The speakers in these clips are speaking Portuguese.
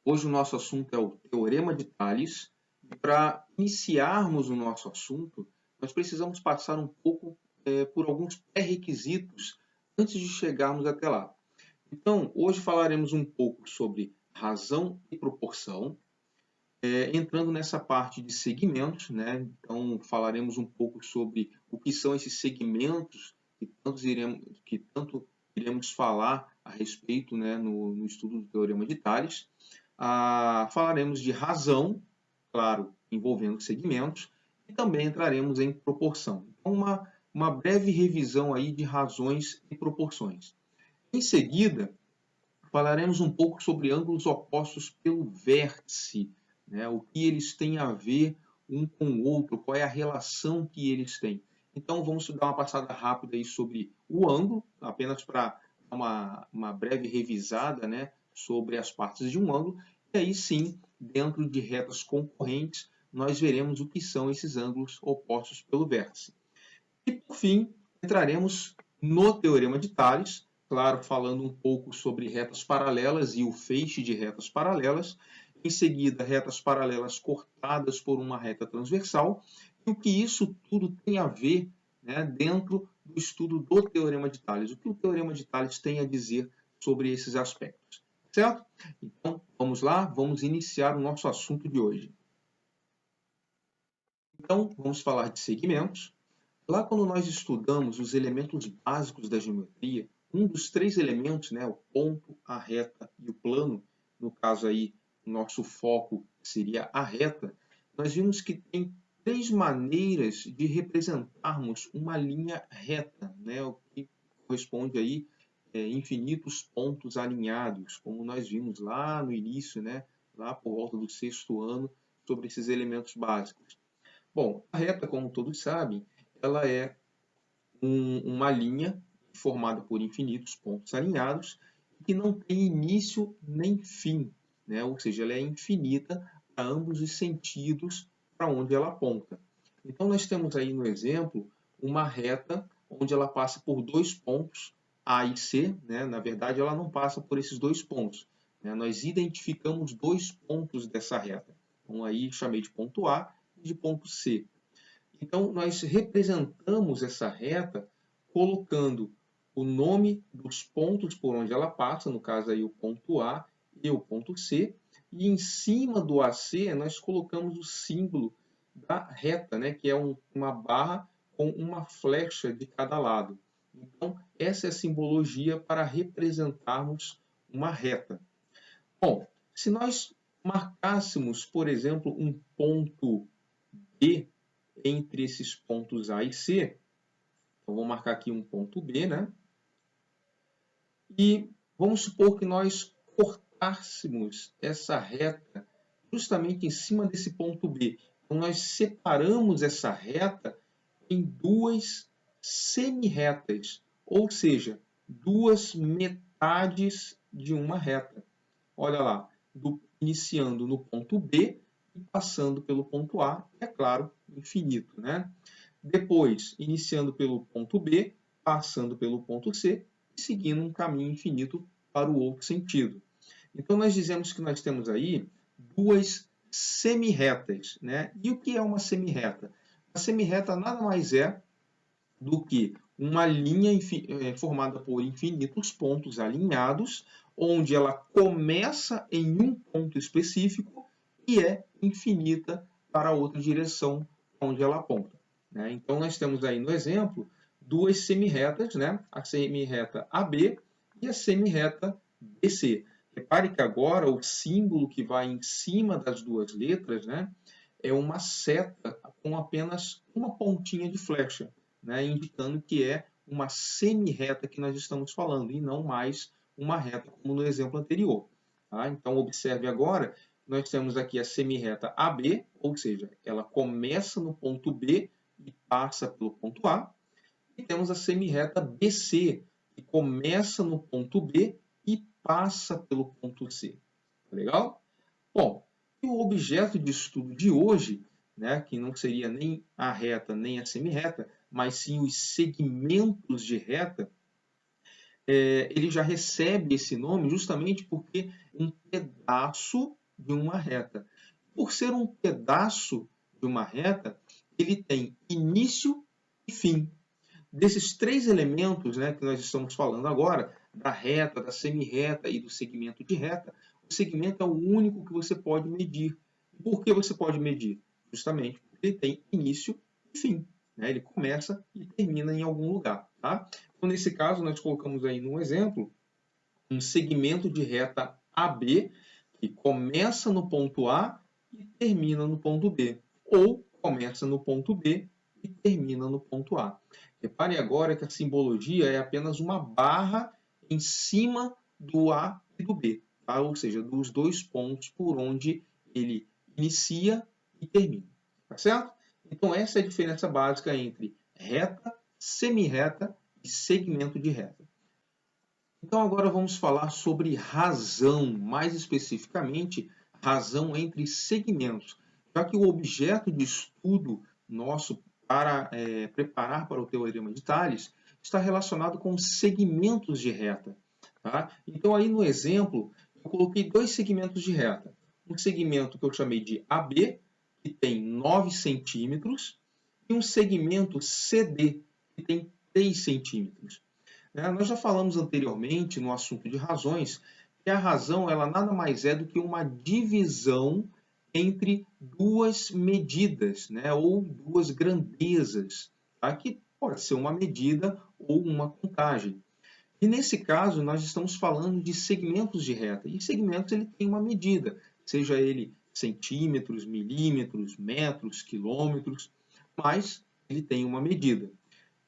Hoje o nosso assunto é o Teorema de Tales. E para iniciarmos o nosso assunto, nós precisamos passar um pouco por alguns pré-requisitos antes de chegarmos até lá. Então, hoje falaremos um pouco sobre razão e proporção, entrando nessa parte de segmentos, né? Então, falaremos um pouco sobre o que são esses segmentos que tanto iremos falar a respeito, né, no estudo do Teorema de Tales. Falaremos de razão, claro, envolvendo segmentos, e também entraremos em proporção. Então, uma breve revisão aí de razões e proporções. Em seguida, falaremos um pouco sobre ângulos opostos pelo vértice, né? O que eles têm a ver um com o outro, qual é a relação que eles têm. Então, vamos dar uma passada rápida aí sobre o ângulo, apenas para dar uma breve revisada, né, sobre as partes de um ângulo. E aí sim, dentro de retas concorrentes, nós veremos o que são esses ângulos opostos pelo vértice. E, por fim, entraremos no Teorema de Tales, claro, falando um pouco sobre retas paralelas e o feixe de retas paralelas. Em seguida, retas paralelas cortadas por uma reta transversal. E o que isso tudo tem a ver, né, dentro do estudo do Teorema de Tales. O que o Teorema de Tales tem a dizer sobre esses aspectos. Certo? Então, vamos lá, vamos iniciar o nosso assunto de hoje. Então, vamos falar de segmentos. Lá quando nós estudamos os elementos básicos da geometria, um dos três elementos, né, o ponto, a reta e o plano, no caso aí, o nosso foco seria a reta, nós vimos que tem três maneiras de representarmos uma linha reta, né, o que corresponde aí infinitos pontos alinhados, como nós vimos lá no início, né, lá por volta do sexto ano, sobre esses elementos básicos. Bom, a reta, como todos sabem, ela é uma linha formada por infinitos pontos alinhados que não tem início nem fim, né? Ou seja, ela é infinita para ambos os sentidos para onde ela aponta. Então, nós temos aí no exemplo uma reta onde ela passa por dois pontos, A e C, né? Na verdade, ela não passa por esses dois pontos, né? Nós identificamos dois pontos dessa reta. Então, aí chamei de ponto A e de ponto C. Então, nós representamos essa reta colocando o nome dos pontos por onde ela passa, no caso aí o ponto A e o ponto C, e em cima do AC nós colocamos o símbolo da reta, né, que é uma barra com uma flecha de cada lado. Então, essa é a simbologia para representarmos uma reta. Bom, se nós marcássemos, por exemplo, um ponto B entre esses pontos A e C, então vou marcar aqui um ponto B, né? E vamos supor que nós cortássemos essa reta justamente em cima desse ponto B. Então nós separamos essa reta em duas semi-retas, ou seja, duas metades de uma reta. Olha lá, iniciando no ponto B e passando pelo ponto A, é claro, infinito, né? Depois, iniciando pelo ponto B, passando pelo ponto C e seguindo um caminho infinito para o outro sentido. Então, nós dizemos que nós temos aí duas semi-retas, né? E o que é uma semi-reta? A semi-reta nada mais é do que uma linha formada por infinitos pontos alinhados, onde ela começa em um ponto específico e é infinita para a outra direção onde ela aponta. Né? Então, nós temos aí no exemplo duas semi-retas, né? A semi-reta AB e a semi-reta BC. Repare que agora o símbolo que vai em cima das duas letras, né, é uma seta com apenas uma pontinha de flecha, né, indicando que é uma semi-reta que nós estamos falando e não mais uma reta como no exemplo anterior. Tá? Então, observe agora, nós temos aqui a semi-reta AB, ou seja, ela começa no ponto B e passa pelo ponto A. E temos a semi-reta BC, que começa no ponto B e passa pelo ponto C. Legal? Bom, e o objeto de estudo de hoje, né, que não seria nem a reta nem a semi-reta, mas sim os segmentos de reta, ele já recebe esse nome justamente porque é um pedaço de uma reta. Por ser um pedaço de uma reta, ele tem início e fim. Desses três elementos, né, que nós estamos falando agora, da reta, da semi-reta e do segmento de reta, o segmento é o único que você pode medir. Por que você pode medir? Justamente porque ele tem início e fim. Né? Ele começa e termina em algum lugar. Tá? Então, nesse caso, nós colocamos aí no exemplo um segmento de reta AB que começa no ponto A e termina no ponto B. Ou começa no ponto B e termina no ponto A. Repare agora que a simbologia é apenas uma barra em cima do A e do B, tá? Ou seja, dos dois pontos por onde ele inicia e termina. Tá certo? Então, essa é a diferença básica entre reta, semi-reta e segmento de reta. Então, agora vamos falar sobre razão, mais especificamente, razão entre segmentos, já que o objeto de estudo nosso para preparar para o Teorema de Tales está relacionado com segmentos de reta. Tá? Então, aí no exemplo, eu coloquei dois segmentos de reta. Um segmento que eu chamei de AB, que tem 9 centímetros, e um segmento CD, que tem 3 centímetros. Nós já falamos anteriormente, no assunto de razões, que a razão ela nada mais é do que uma divisão entre duas medidas, né, ou duas grandezas, tá? Que pode ser uma medida ou uma contagem. E nesse caso, nós estamos falando de segmentos de reta. E segmentos ele tem uma medida, seja ele centímetros, milímetros, metros, quilômetros, mas ele tem uma medida.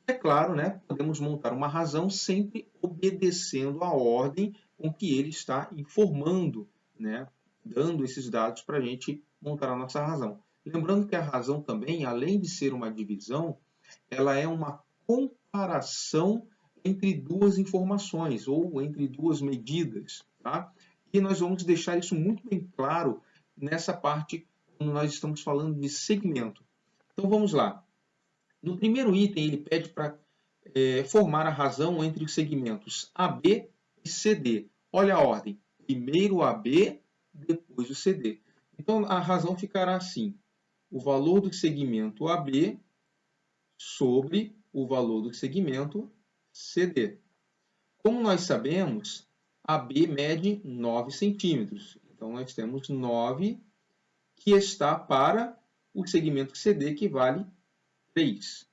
É claro, né, podemos montar uma razão sempre obedecendo a ordem com que ele está informando, né, dando esses dados para a gente montar a nossa razão. Lembrando que a razão também, além de ser uma divisão, ela é uma comparação entre duas informações ou entre duas medidas. Tá? E nós vamos deixar isso muito bem claro nessa parte quando nós estamos falando de segmento. Então vamos lá. No primeiro item, ele pede para formar a razão entre os segmentos AB e CD. Olha a ordem. Primeiro o AB, depois o CD. Então, a razão ficará assim. O valor do segmento AB sobre o valor do segmento CD. Como nós sabemos, AB mede 9 centímetros. Então, nós temos 9 que está para o segmento CD, que vale 3.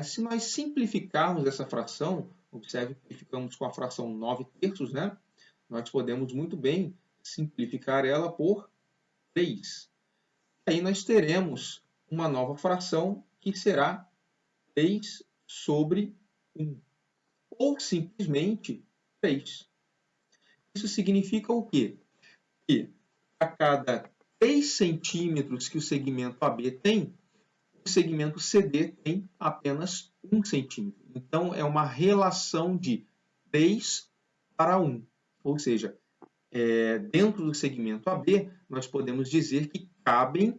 Se nós simplificarmos essa fração, observe que ficamos com a fração 9 terços, né? Nós podemos muito bem simplificar ela por 3. Aí nós teremos uma nova fração que será 3 sobre 1. Ou simplesmente 3. Isso significa o quê? Que a cada 3 centímetros que o segmento AB tem, o segmento CD tem apenas 1 centímetro. Então, é uma relação de 3 para 1. Ou seja, dentro do segmento AB, nós podemos dizer que cabem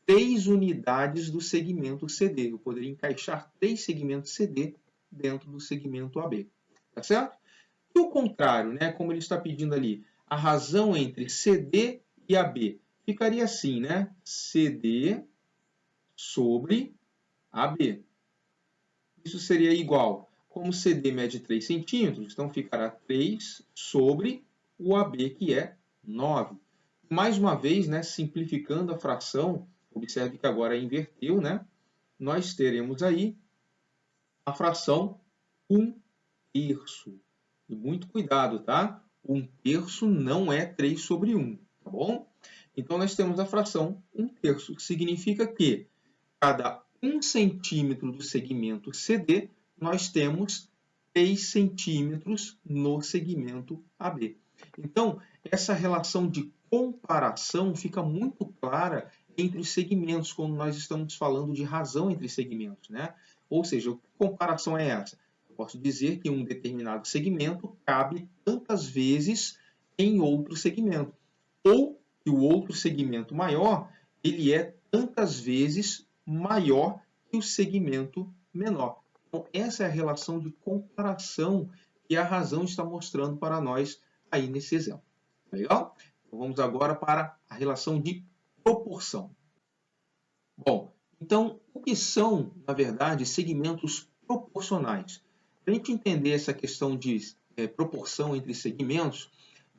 3 unidades do segmento CD. Eu poderia encaixar 3 segmentos CD dentro do segmento AB. Tá certo? E o contrário, né? Como ele está pedindo ali, a razão entre CD e AB ficaria assim, né? CD sobre AB. Isso seria igual, como CD mede 3 centímetros, então ficará 3 sobre o AB, que é 9. Mais uma vez, né, simplificando a fração, observe que agora inverteu, né? Nós teremos aí a fração 1 terço. E muito cuidado, tá? 1 terço não é 3 sobre 1, tá bom? Então, nós temos a fração 1 terço, que significa que cada 1 centímetro do segmento CD, nós temos 3 centímetros no segmento AB. Então, essa relação de comparação fica muito clara entre os segmentos, quando nós estamos falando de razão entre segmentos, né? Ou seja, que comparação é essa? Eu posso dizer que um determinado segmento cabe tantas vezes em outro segmento. Ou que o outro segmento maior, ele é tantas vezes maior que o segmento menor. Então, essa é a relação de comparação que a razão está mostrando para nós aí nesse exemplo. Legal? Então, vamos agora para a relação de proporção. Bom, então, o que são, na verdade, segmentos proporcionais? Para a gente entender essa questão de proporção entre segmentos,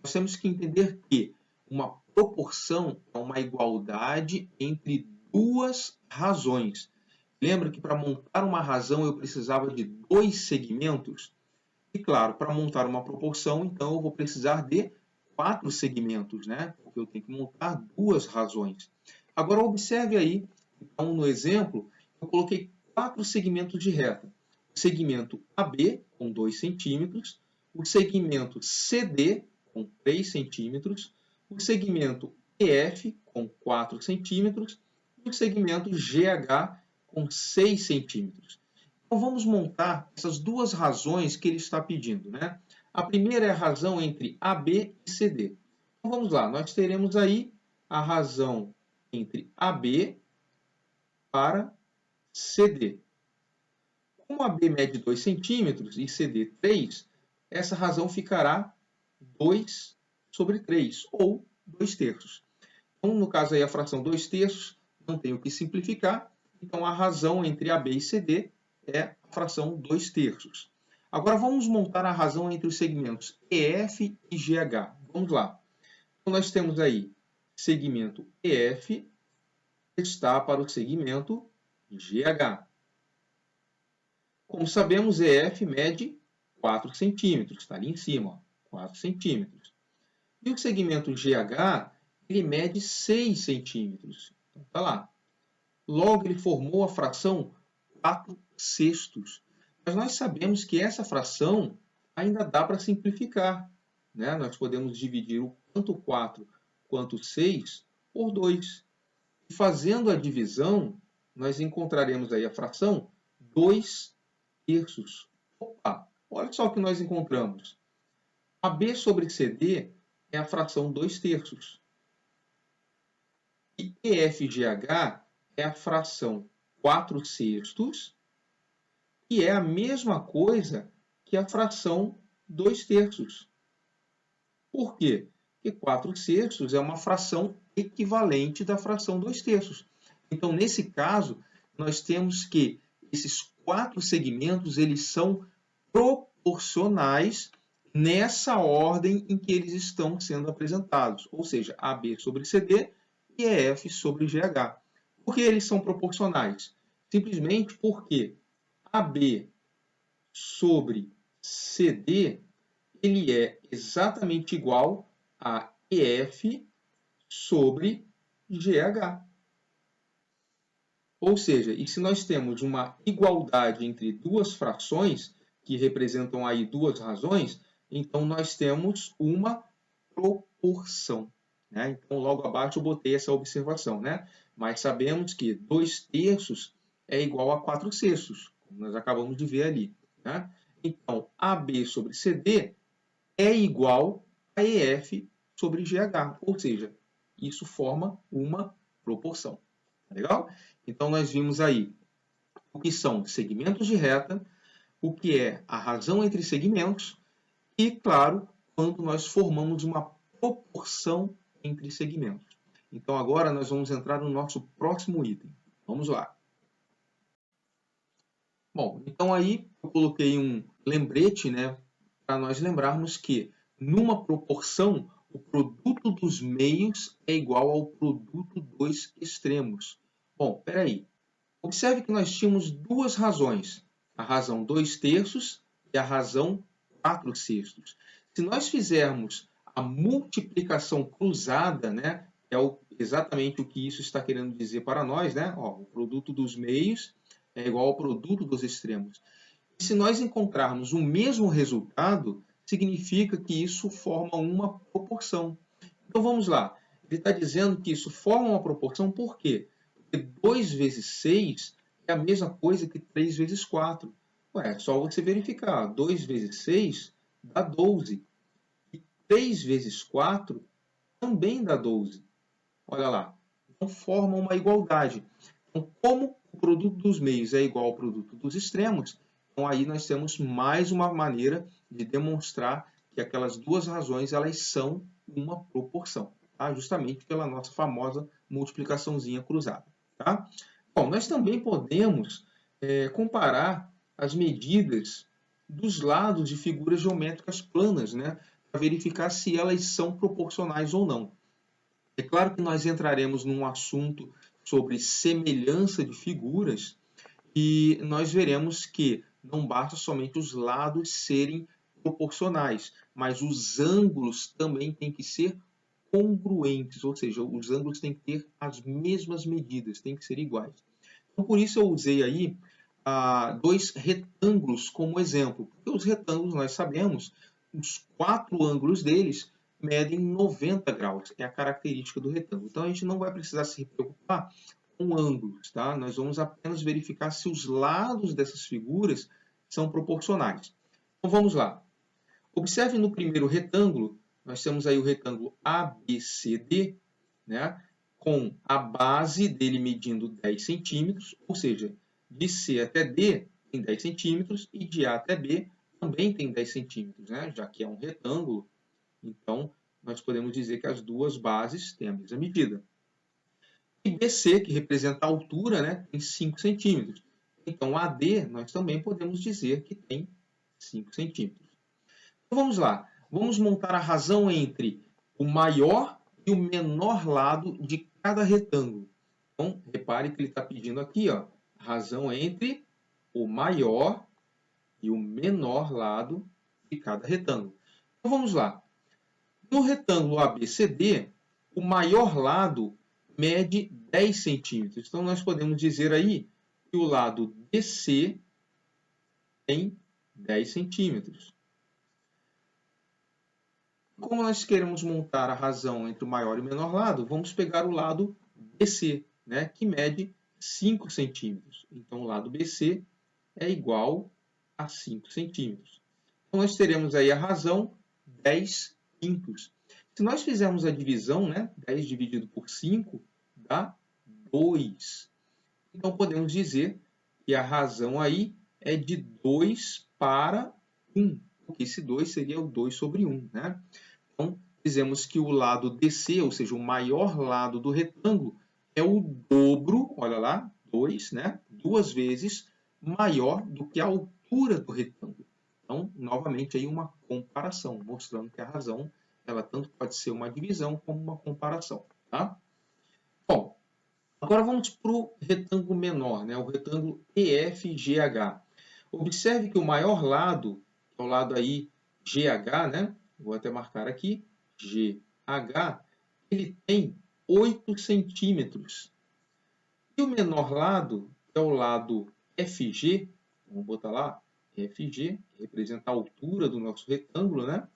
nós temos que entender que uma proporção é uma igualdade entre duas razões. Lembra que para montar uma razão eu precisava de dois segmentos? E claro, para montar uma proporção, então eu vou precisar de 4 segmentos, né? Porque eu tenho que montar duas razões. Agora observe aí, então no exemplo, eu coloquei 4 segmentos de reta. O segmento AB com 2 centímetros, o segmento CD com 3 centímetros, o segmento EF com 4 centímetros e o segmento GH com 6 centímetros. Então vamos montar essas duas razões que ele está pedindo, né? A primeira é a razão entre AB e CD. Então vamos lá, nós teremos aí a razão entre AB para CD. Como AB mede 2 centímetros e CD 3, essa razão ficará 2 sobre 3, ou 2 terços. Então, no caso aí, a fração 2 terços, não tem o que simplificar. Então, a razão entre AB e CD é a fração 2 terços. Agora, vamos montar a razão entre os segmentos EF e GH. Vamos lá. Então, nós temos aí segmento EF está para o segmento GH. Como sabemos, EF mede 4 centímetros, está ali em cima, ó, 4 centímetros. E o segmento GH, ele mede 6 centímetros. Então, está lá. Logo, ele formou a fração 4 sextos. Mas nós sabemos que essa fração ainda dá para simplificar, né? Nós podemos dividir o tanto 4 quanto 6 por 2. E fazendo a divisão, nós encontraremos aí a fração 2 terços. Opa, olha só o que nós encontramos. AB sobre CD é a fração 2 terços. E EFGH é a fração 4 sextos, e é a mesma coisa que a fração 2 terços. Por quê? Porque 4 sextos é uma fração equivalente da fração 2 terços. Então, nesse caso, nós temos que esses 4 segmentos eles são proporcionais nessa ordem em que eles estão sendo apresentados, ou seja, AB sobre CD e EF sobre GH. Por que eles são proporcionais? Simplesmente porque AB sobre CD ele é exatamente igual a EF sobre GH. Ou seja, e se nós temos uma igualdade entre duas frações, que representam aí duas razões, então nós temos uma proporção. Né? Então, logo abaixo eu botei essa observação. Né? Mas sabemos que 2 terços é igual a 4 sextos, como nós acabamos de ver ali. Né? Então, AB sobre CD é igual a EF sobre GH, ou seja, isso forma uma proporção. Legal? Então, nós vimos aí o que são segmentos de reta, o que é a razão entre segmentos e, claro, quando nós formamos uma proporção entre segmentos. Então, agora nós vamos entrar no nosso próximo item. Vamos lá. Bom, então aí eu coloquei um lembrete, né, para nós lembrarmos que numa proporção o produto dos meios é igual ao produto dos extremos. Bom, espera aí. Observe que nós tínhamos duas razões, a razão 2 terços e a razão 4 sextos. Se nós fizermos a multiplicação cruzada, né, é exatamente o que isso está querendo dizer para nós, né? Ó, o produto dos meios é igual ao produto dos extremos. E se nós encontrarmos o mesmo resultado, significa que isso forma uma proporção. Então vamos lá. Ele está dizendo que isso forma uma proporção por quê? Porque 2 vezes 6 é a mesma coisa que 3 vezes 4. Ué, é só você verificar. 2 vezes 6 dá 12. E 3 vezes 4 também dá 12. Olha lá. Então forma uma igualdade. Então, como o produto dos meios é igual ao produto dos extremos, Então, aí nós temos mais uma maneira de demonstrar que aquelas duas razões elas são uma proporção, tá? Justamente pela nossa famosa multiplicaçãozinha cruzada. Tá? Bom, nós também podemos comparar as medidas dos lados de figuras geométricas planas, né? Para verificar se elas são proporcionais ou não. É claro que nós entraremos num assunto sobre semelhança de figuras e nós veremos que não basta somente os lados serem proporcionais, mas os ângulos também têm que ser congruentes, ou seja, os ângulos têm que ter as mesmas medidas, têm que ser iguais. Então, por isso eu usei aí dois retângulos como exemplo, porque os retângulos nós sabemos, os 4 ângulos deles medem 90 graus, é a característica do retângulo. Então a gente não vai precisar se preocupar com ângulos, tá? Nós vamos apenas verificar se os lados dessas figuras são proporcionais. Então vamos lá. Observe no primeiro retângulo, nós temos aí o retângulo ABCD, né? Com a base dele medindo 10 centímetros, ou seja, de C até D tem 10 centímetros e de A até B também tem 10 centímetros, né? Já que é um retângulo, então nós podemos dizer que as duas bases têm a mesma medida. E BC, que representa a altura, né, tem 5 centímetros. Então, AD, nós também podemos dizer que tem 5 centímetros. Então, vamos lá. Vamos montar a razão entre o maior e o menor lado de cada retângulo. Então, repare que ele está pedindo aqui, ó, a razão entre o maior e o menor lado de cada retângulo. Então, vamos lá. No retângulo ABCD, o maior lado mede 10 centímetros. Então, nós podemos dizer aí que o lado DC tem 10 centímetros. Como nós queremos montar a razão entre o maior e o menor lado, vamos pegar o lado BC, né, que mede 5 centímetros. Então, o lado BC é igual a 5 centímetros. Então, nós teremos aí a razão 10 quintos. Se nós fizermos a divisão, né, 10 dividido por 5 dá 2. Então, podemos dizer que a razão aí é de 2 para 1, porque esse 2 seria o 2 sobre 1. Né? Então, dizemos que o lado DC, ou seja, o maior lado do retângulo, é o dobro, olha lá, 2, né? 2 vezes maior do que a altura do retângulo. Então, novamente, aí uma comparação, mostrando que a razão ela tanto pode ser uma divisão como uma comparação. Tá? Bom, agora vamos para o retângulo menor, né? O retângulo EFGH. Observe que o maior lado, que é o lado aí GH, né? Vou até marcar aqui, GH, ele tem 8 centímetros. E o menor lado, que é o lado FG, vamos botar lá, FG, que representa a altura do nosso retângulo, né?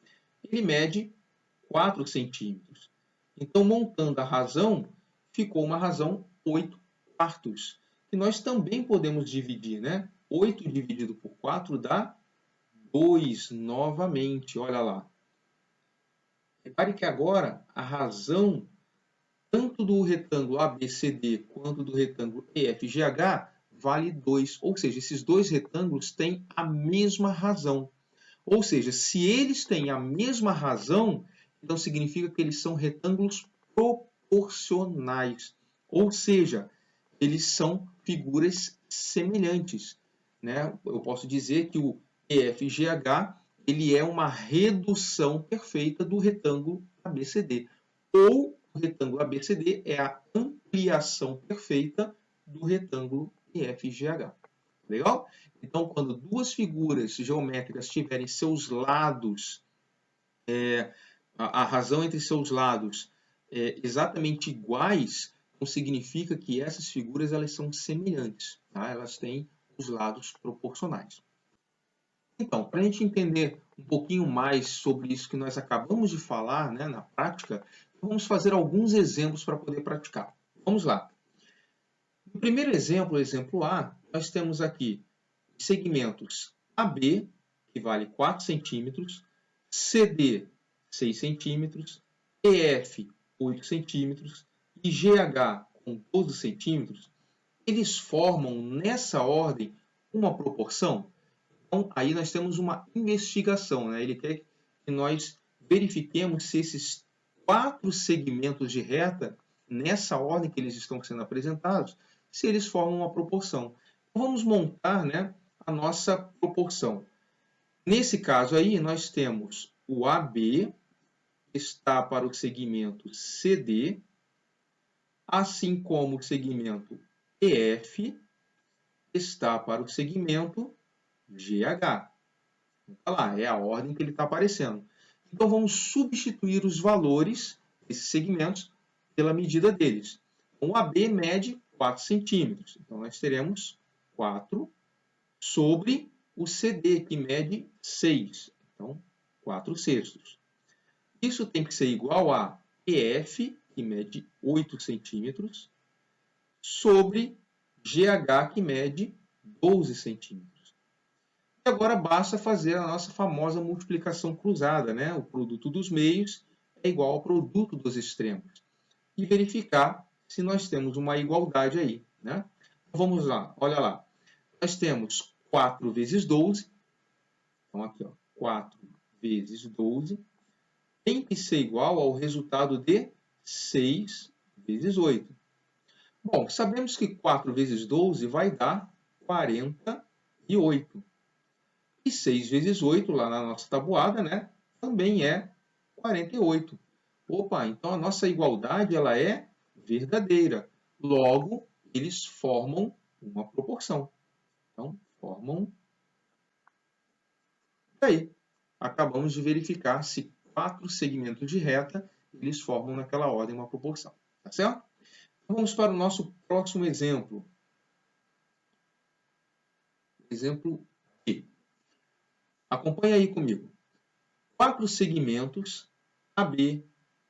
Ele mede 4 centímetros. Então, montando a razão, ficou uma razão 8 quartos, que nós também podemos dividir, né? 8 dividido por 4 dá 2 novamente, olha lá. Repare que agora a razão tanto do retângulo ABCD quanto do retângulo EFGH vale 2, ou seja, esses dois retângulos têm a mesma razão. Ou seja, se eles têm a mesma razão, então significa que eles são retângulos proporcionais. Ou seja, eles são figuras semelhantes. Né? Eu posso dizer que o EFGH ele é uma redução perfeita do retângulo ABCD. Ou o retângulo ABCD é a ampliação perfeita do retângulo EFGH. Legal? Então, quando duas figuras geométricas tiverem seus lados, a razão entre seus lados exatamente iguais, não significa que essas figuras elas são semelhantes. Tá? Elas têm os lados proporcionais. Então, para a gente entender um pouquinho mais sobre isso que nós acabamos de falar, né, na prática, vamos fazer alguns exemplos para poder praticar. Vamos lá. No primeiro exemplo, o exemplo A, nós temos aqui segmentos AB, que vale 4 centímetros, CD, 6 centímetros, EF, 8 centímetros e GH, com 12 centímetros, eles formam, nessa ordem, uma proporção. Então, aí nós temos uma investigação, né? Ele quer que nós verifiquemos se esses 4 segmentos de reta, nessa ordem que eles estão sendo apresentados, se eles formam uma proporção. Então, vamos montar, né, a nossa proporção. Nesse caso aí, nós temos o AB, que está para o segmento CD, assim como o segmento EF está para o segmento GH. Olha lá, é a ordem que ele está aparecendo. Então, vamos substituir os valores desses segmentos pela medida deles. O AB mede 4 centímetros. Então, nós teremos 4 sobre o CD, que mede 6. Então, 4 sextos. Isso tem que ser igual a EF, que mede 8 centímetros, sobre GH, que mede 12 centímetros. E agora basta fazer a nossa famosa multiplicação cruzada, né? O produto dos meios é igual ao produto dos extremos. E verificar se nós temos uma igualdade aí, né? Vamos lá, olha lá. Nós temos 4 vezes 12. Então, aqui, ó, 4 vezes 12 tem que ser igual ao resultado de 6 vezes 8. Bom, sabemos que 4 vezes 12 vai dar 48. E 6 vezes 8, lá na nossa tabuada, né, também é 48. Opa, então a nossa igualdade ela é verdadeira. Logo, eles formam uma proporção. Então, formam. E aí, acabamos de verificar se 4 segmentos de reta eles formam naquela ordem uma proporção. Tá certo? Vamos para o nosso próximo exemplo. Exemplo E. Acompanhe aí comigo. 4 segmentos AB,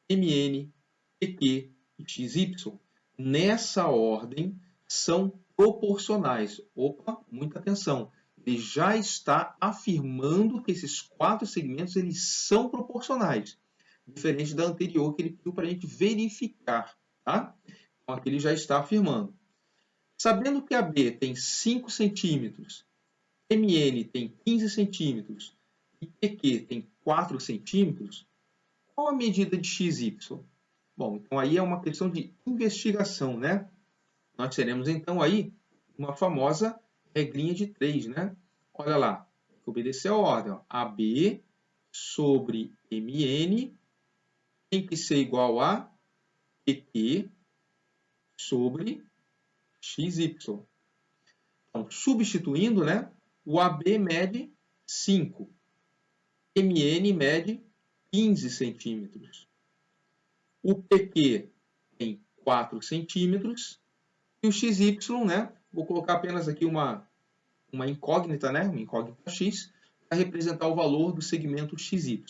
MN, PQ e XY, nessa ordem, são proporcionais. Opa, muita atenção. Ele já está afirmando que esses 4 segmentos eles são proporcionais. Diferente da anterior, que ele pediu para a gente verificar. Tá? Então, aqui ele já está afirmando. Sabendo que AB tem 5 centímetros, MN tem 15 centímetros e PQ tem 4 centímetros, qual a medida de XY? Bom, então aí é uma questão de investigação, né? Nós teremos então aí uma famosa regrinha de 3, né? Olha lá, obedecer a ordem. Ó. AB sobre MN tem que ser igual a PQ sobre XY. Então, substituindo, né? O AB mede 5. MN mede 15 centímetros. O PQ tem 4 centímetros. E o XY, né? Vou colocar apenas aqui uma incógnita, né? Uma incógnita X, para representar o valor do segmento XY.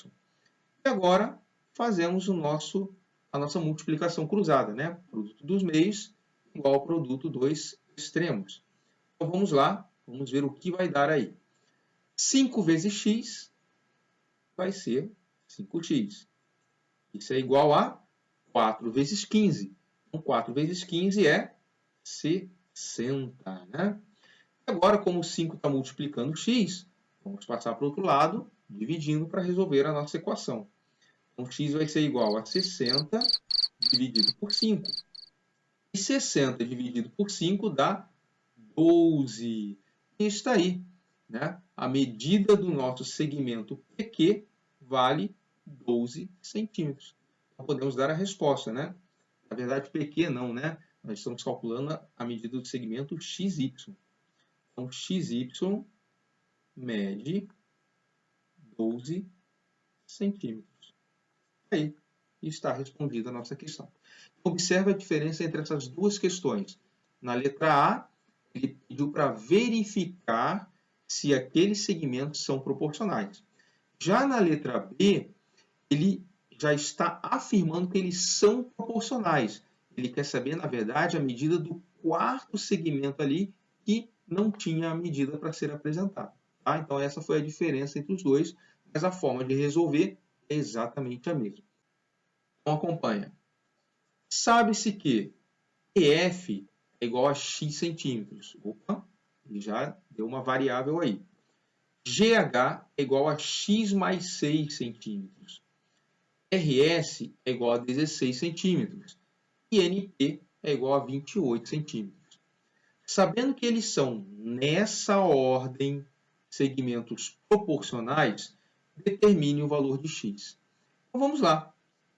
E agora fazemos a nossa multiplicação cruzada, né? Produto dos meios igual ao produto dos extremos. Então vamos lá, vamos ver o que vai dar aí. 5 vezes x vai ser 5x. Isso é igual a 4 vezes 15. Então 4 vezes 15 é 60. Né? Agora, como o 5 está multiplicando x, vamos passar para o outro lado, dividindo para resolver a nossa equação. Então, x vai ser igual a 60 dividido por 5. E 60 dividido por 5 dá 12. E está aí. Né? A medida do nosso segmento PQ vale 12 centímetros. Então, podemos dar a resposta. Né? Na verdade, PQ não, né? Nós estamos calculando a medida do segmento XY. Então, XY mede 12 centímetros. Aí está respondida a nossa questão. Observe a diferença entre essas duas questões. Na letra A, ele pediu para verificar se aqueles segmentos são proporcionais. Já na letra B, ele já está afirmando que eles são proporcionais. Ele quer saber, na verdade, a medida do quarto segmento ali que não tinha a medida para ser apresentada. Tá? Então, essa foi a diferença entre os dois, mas a forma de resolver é exatamente a mesma. Então, acompanha. Sabe-se que EF é igual a x centímetros. Opa, ele já deu uma variável aí. GH é igual a x mais 6 centímetros. RS é igual a 16 centímetros. E NP é igual a 28 centímetros. Sabendo que eles são, nessa ordem, segmentos proporcionais, determine o valor de x. Então vamos lá.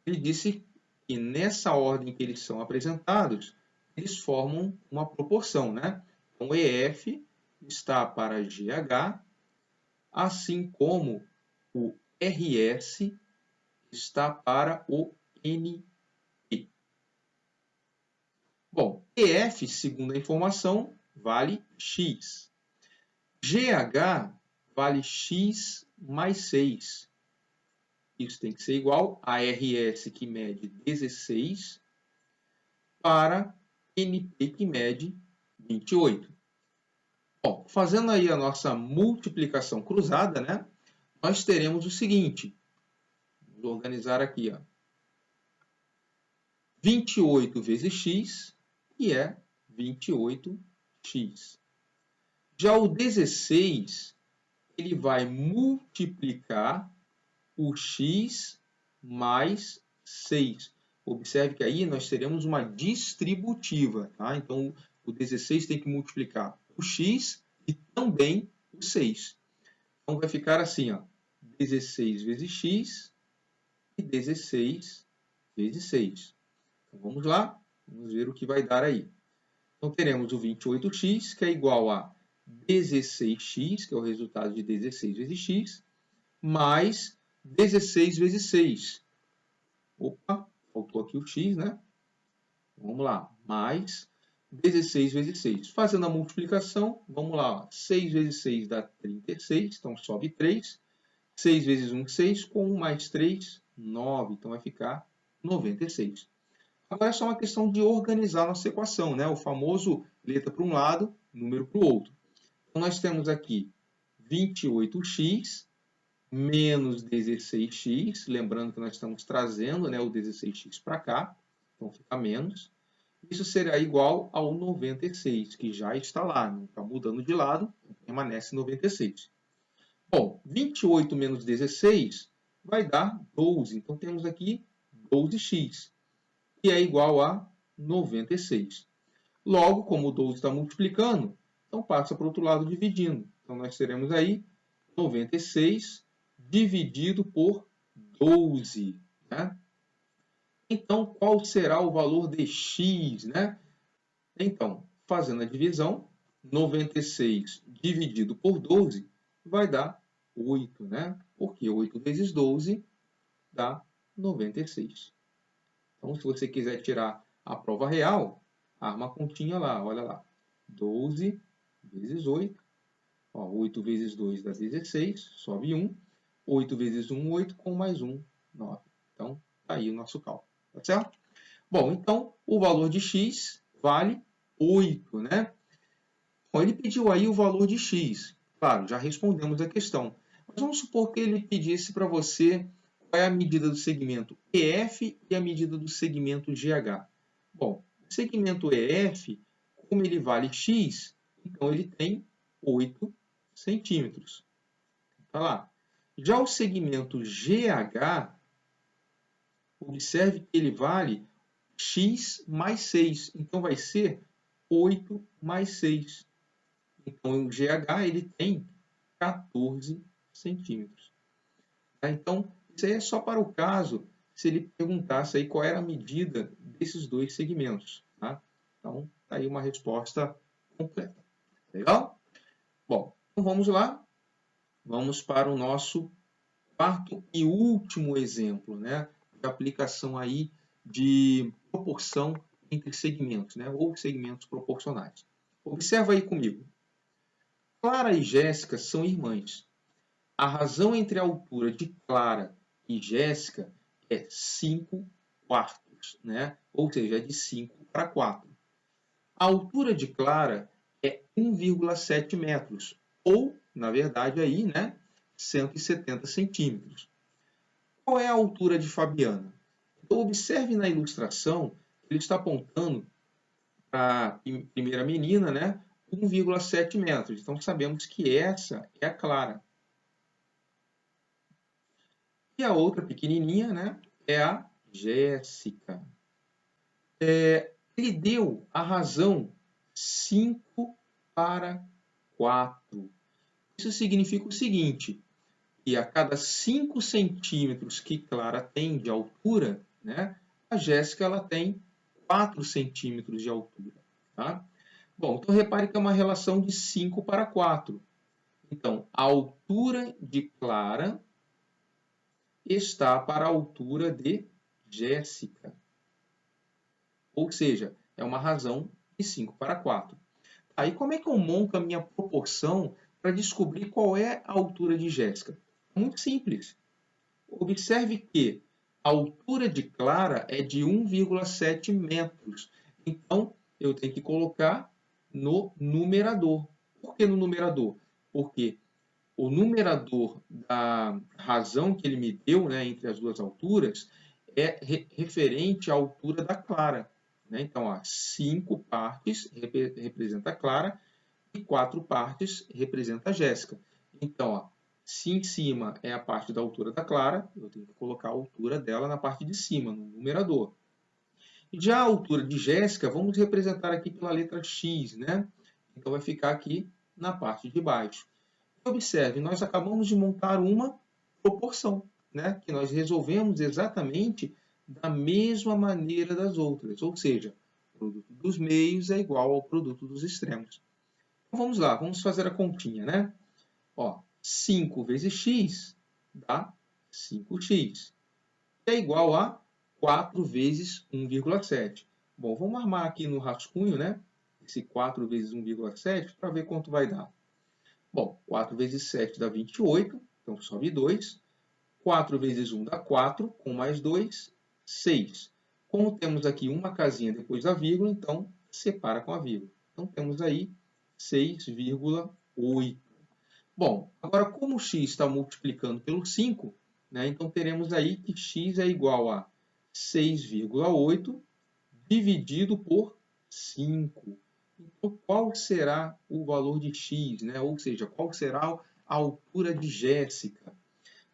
Ele disse que nessa ordem que eles são apresentados, eles formam uma proporção, né? Então, EF está para GH, assim como o RS está para o NP. Bom, EF, segundo a informação, vale x. GH vale x mais 6. Isso tem que ser igual a RS, que mede 16, para NP, que mede 28. Bom, fazendo aí a nossa multiplicação cruzada, né, nós teremos o seguinte. Vou organizar aqui, ó. 28 vezes x, que é 28x. Já o 16, ele vai multiplicar o x mais 6. Observe que aí nós teremos uma distributiva. Tá? Então, o 16 tem que multiplicar o x e também o 6. Então, vai ficar assim, ó, 16 vezes x e 16 vezes 6. Então, vamos lá, vamos ver o que vai dar aí. Então, teremos o 28x, que é igual a 16x, que é o resultado de 16 vezes x, mais 16 vezes 6. Opa, faltou aqui o x, né? Vamos lá, mais 16 vezes 6. Fazendo a multiplicação, vamos lá, ó. 6 vezes 6 dá 36, então sobe 3. 6 vezes 1, 6, com 1 mais 3, 9. Então vai ficar 96. Agora é só uma questão de organizar a nossa equação, né? O famoso letra para um lado, número para o outro. Então nós temos aqui 28x menos 16x, lembrando que nós estamos trazendo, né, o 16x para cá, então fica menos. Isso será igual ao 96, que já está lá, não está mudando de lado, permanece 96. Bom, 28 menos 16 vai dar 12, então temos aqui 12x, que é igual a 96. Logo, como o 12 está multiplicando, então passa para o outro lado dividindo. Então nós teremos aí 96 dividido por 12. Né? Então, qual será o valor de x? Né? Então, fazendo a divisão, 96 dividido por 12 vai dar 8. Né? Porque 8 vezes 12 dá 96. Então, se você quiser tirar a prova real, arma a continha lá, olha lá. 12 vezes 8. Ó, 8 vezes 2 dá 16, sobe 1. 8 vezes 1, 8, com mais 1, 9. Então, está aí o nosso cálculo. Tá certo? Bom, então, o valor de x vale 8, né? Bom, ele pediu aí o valor de x. Claro, já respondemos a questão. Mas vamos supor que ele pedisse para você qual é a medida do segmento EF e a medida do segmento GH. Bom, o segmento EF, como ele vale x, então ele tem 8 centímetros. Tá lá. Já o segmento GH, observe que ele vale x mais 6. Então, vai ser 8 mais 6. Então, o GH ele tem 14 centímetros. Tá? Então, isso aí é só para o caso se ele perguntasse aí qual era a medida desses dois segmentos. Tá? Então, está aí uma resposta completa. Legal? Bom, então vamos lá. Vamos para o nosso quarto e último exemplo, né, de aplicação aí de proporção entre segmentos, né, ou segmentos proporcionais. Observa aí comigo. Clara e Jéssica são irmãs. A razão entre a altura de Clara e Jéssica é 5 quartos, né? Ou seja, é de 5 para 4. A altura de Clara é 1,7 metros, ou, na verdade, aí, né, 170 centímetros. Qual é a altura de Fabiana? Então, observe na ilustração, ele está apontando para a primeira menina, né, 1,7 metros. Então, sabemos que essa é a Clara. E a outra pequenininha, né, é a Jéssica. Ele deu a razão 5 para 4. Isso significa o seguinte, que a cada 5 centímetros que Clara tem de altura, né, a Jéssica ela tem 4 centímetros de altura. Tá? Bom, então repare que é uma relação de 5 para 4. Então, a altura de Clara está para a altura de Jéssica. Ou seja, é uma razão de 5 para 4. Aí como é que eu monto a minha proporção para descobrir qual é a altura de Jéssica? Muito simples. Observe que a altura de Clara é de 1,7 metros. Então, eu tenho que colocar no numerador. Por que no numerador? Porque o numerador da razão que ele me deu, né, entre as duas alturas é referente à altura da Clara. Né? Então, 5 partes representa a Clara e 4 partes representa a Jéssica. Então, se em cima é a parte da altura da Clara, eu tenho que colocar a altura dela na parte de cima, no numerador. Já a altura de Jéssica, vamos representar aqui pela letra X, né? Então, vai ficar aqui na parte de baixo. Observe, nós acabamos de montar uma proporção, né? Que nós resolvemos exatamente da mesma maneira das outras, ou seja, o produto dos meios é igual ao produto dos extremos. Então, vamos lá, vamos fazer a continha, né? 5 vezes x dá 5x, que é igual a 4 vezes 1,7. Bom, vamos armar aqui no rascunho, né? Esse 4 vezes 1,7 para ver quanto vai dar. Bom, 4 vezes 7 dá 28, então sobe 2. 4 vezes 1 dá 4, com mais 2, 6. Como temos aqui uma casinha depois da vírgula, então separa com a vírgula. Então temos aí 6,8. Bom, agora como x está multiplicando pelo 5, né, então teremos aí que x é igual a 6,8 dividido por 5. Então, qual será o valor de x? Né? Ou seja, qual será a altura de Jéssica?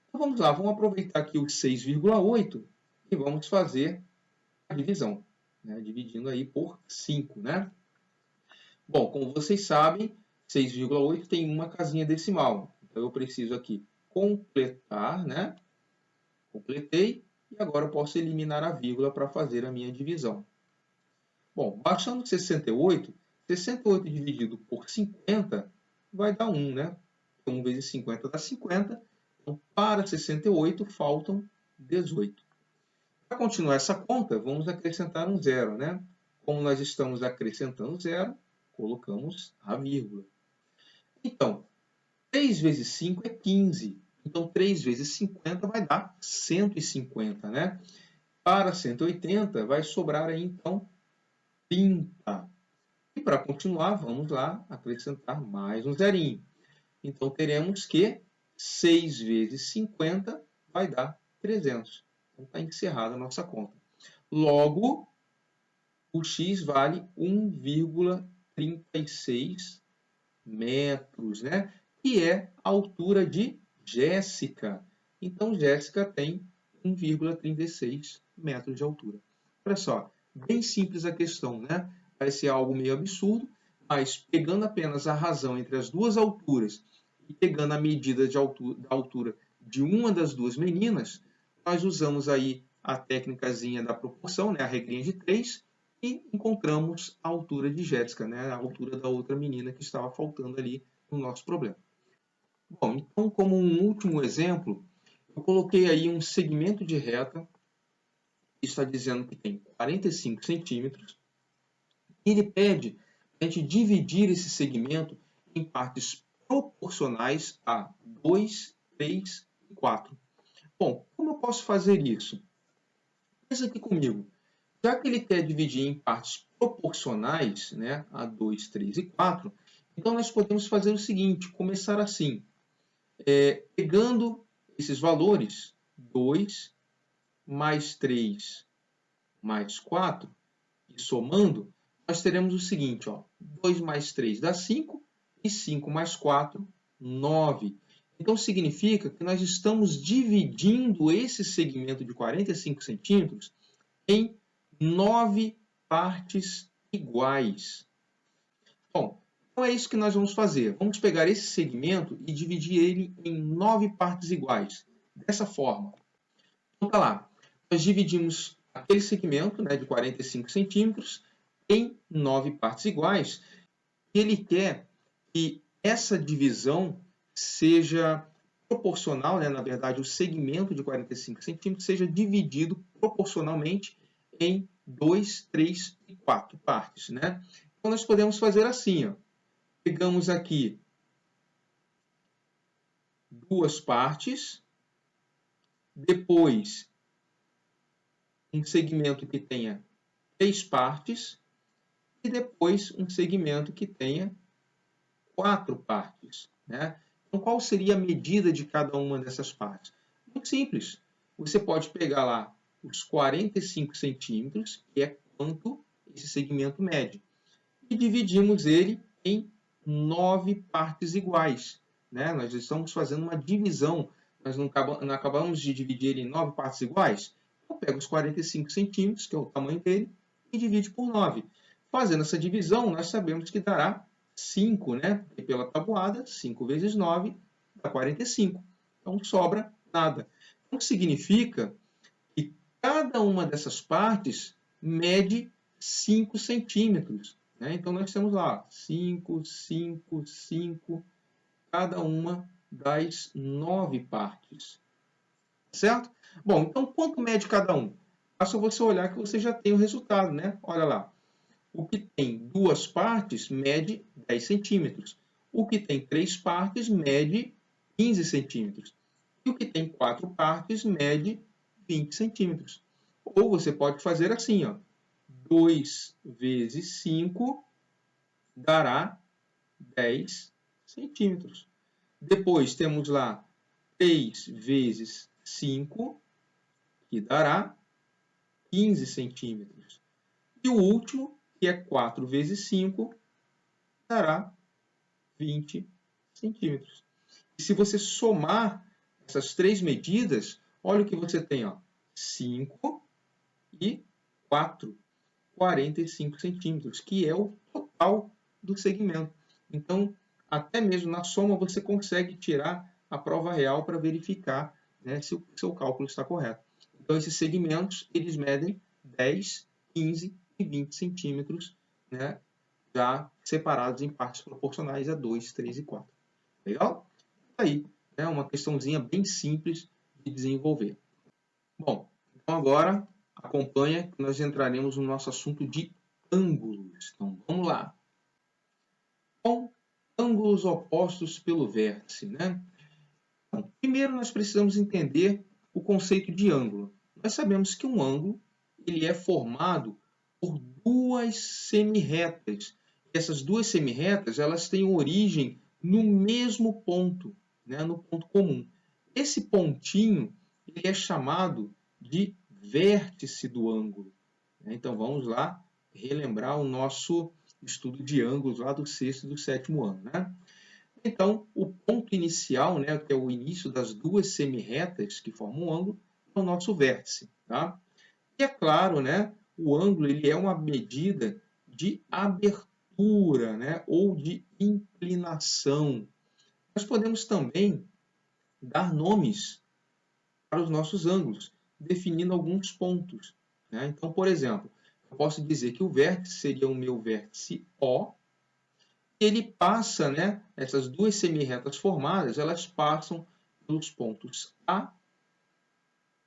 Então, vamos lá, vamos aproveitar aqui o 6,8 e vamos fazer a divisão, né? Dividindo aí por 5. Né? Bom, como vocês sabem, 6,8 tem uma casinha decimal. Então, eu preciso aqui completar, né? Completei, e agora eu posso eliminar a vírgula para fazer a minha divisão. Bom, baixando 68, 68 dividido por 50 vai dar 1, né? 1 vezes 50 dá 50. Então, para 68, faltam 18. Para continuar essa conta, vamos acrescentar um zero, né? Como nós estamos acrescentando zero, colocamos a vírgula. Então, 3 vezes 5 é 15. Então, 3 vezes 50 vai dar 150, né? Para 180, vai sobrar aí, então, 30. E para continuar, vamos lá acrescentar mais um zerinho. Então, teremos que 6 vezes 50 vai dar 300. Então, está encerrada a nossa conta. Logo, o x vale 1,36 metros, né? Que é a altura de Jéssica. Então, Jéssica tem 1,36 metros de altura. Olha só, bem simples a questão, né? Parece algo meio absurdo, mas pegando apenas a razão entre as duas alturas e pegando a medida da altura de uma das duas meninas, nós usamos aí a técnicazinha da proporção, né? A regrinha de 3, e encontramos a altura de Jéssica, né? A altura da outra menina que estava faltando ali no nosso problema. Bom, então, como um último exemplo, eu coloquei aí um segmento de reta, que está dizendo que tem 45 centímetros, e ele pede a gente dividir esse segmento em partes proporcionais a 2, 3 e 4. Bom, como eu posso fazer isso? Pensa aqui comigo. Já que ele quer dividir em partes proporcionais, né, a 2, 3 e 4, então nós podemos fazer o seguinte, começar assim, pegando esses valores, 2 mais 3 mais 4, e somando, nós teremos o seguinte, 2 mais 3 dá 5, e 5 mais 4, 9. Então, significa que nós estamos dividindo esse segmento de 45 centímetros em 9 partes iguais. Bom, então é isso que nós vamos fazer. Vamos pegar esse segmento e dividir ele em 9 partes iguais. Dessa forma. Então, tá lá. Nós dividimos aquele segmento, né, de 45 centímetros em 9 partes iguais. E ele quer que essa divisão seja proporcional, né? Na verdade, o segmento de 45 centímetros seja dividido proporcionalmente em 2, 3 e 4 partes. Né? Então, nós podemos fazer assim. Ó. Pegamos aqui 2 partes, depois um segmento que tenha 3 partes e depois um segmento que tenha 4 partes. Né? Então, qual seria a medida de cada uma dessas partes? Muito simples. Você pode pegar lá os 45 centímetros, que é quanto esse segmento mede, e dividimos ele em 9 partes iguais. Né? Nós estamos fazendo uma divisão. Nós não acabamos de dividir ele em 9 partes iguais? Então, pega os 45 centímetros, que é o tamanho dele, e divide por 9. Fazendo essa divisão, nós sabemos que dará 5, né? E pela tabuada, 5 vezes 9 dá 45. Então, sobra nada. Então, significa que cada uma dessas partes mede 5 centímetros. Né? Então, nós temos lá 5, 5, 5, cada uma das 9 partes. Certo? Bom, então, quanto mede cada um? Basta você olhar que você já tem o resultado, né? Olha lá. O que tem 2 partes mede 10 centímetros. O que tem 3 partes mede 15 centímetros. E o que tem 4 partes mede 20 centímetros. Ou você pode fazer assim, ó. 2 vezes 5 dará 10 centímetros. Depois temos lá 3 vezes 5, que dará 15 centímetros. E o último, que é 4 vezes 5, dará 20 centímetros. E se você somar essas 3 medidas, olha o que você tem. Ó, 5 e 4, 45 centímetros, que é o total do segmento. Então, até mesmo na soma, você consegue tirar a prova real para verificar, né, se o seu cálculo está correto. Então, esses segmentos, eles medem 10, 15 e 20 centímetros, né, já separados em partes proporcionais a 2, 3 e 4. Legal? Aí, é uma questãozinha bem simples de desenvolver. Bom, então agora acompanha que nós entraremos no nosso assunto de ângulos. Então, vamos lá. Bom, ângulos opostos pelo vértice, né? Então, primeiro nós precisamos entender o conceito de ângulo. Nós sabemos que um ângulo ele é formado por 2 semirretas. Essas 2 semirretas elas têm origem no mesmo ponto, né, no ponto comum. Esse pontinho ele é chamado de vértice do ângulo. Então vamos lá relembrar o nosso estudo de ângulos lá do 6º e do 7º ano. Né? Então, o ponto inicial, né, que é o início das 2 semirretas que formam um ângulo, é o nosso vértice. Tá? E é claro, né, o ângulo ele é uma medida de abertura, né, ou de inclinação. Nós podemos também dar nomes para os nossos ângulos, definindo alguns pontos. Né? Então, por exemplo, eu posso dizer que o vértice seria o meu vértice O, e ele passa, né, essas 2 semirretas formadas, elas passam pelos pontos A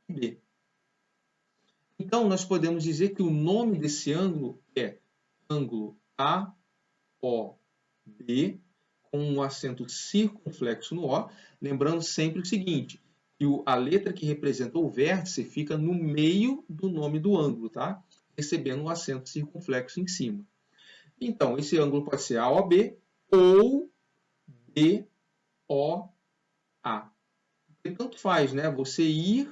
e B. Então, nós podemos dizer que o nome desse ângulo é ângulo AOB, com um acento circunflexo no O, lembrando sempre o seguinte, que a letra que representa o vértice fica no meio do nome do ângulo, tá? Recebendo um acento circunflexo em cima. Então, esse ângulo pode ser AOB ou BOA. Porque tanto faz, né? Você ir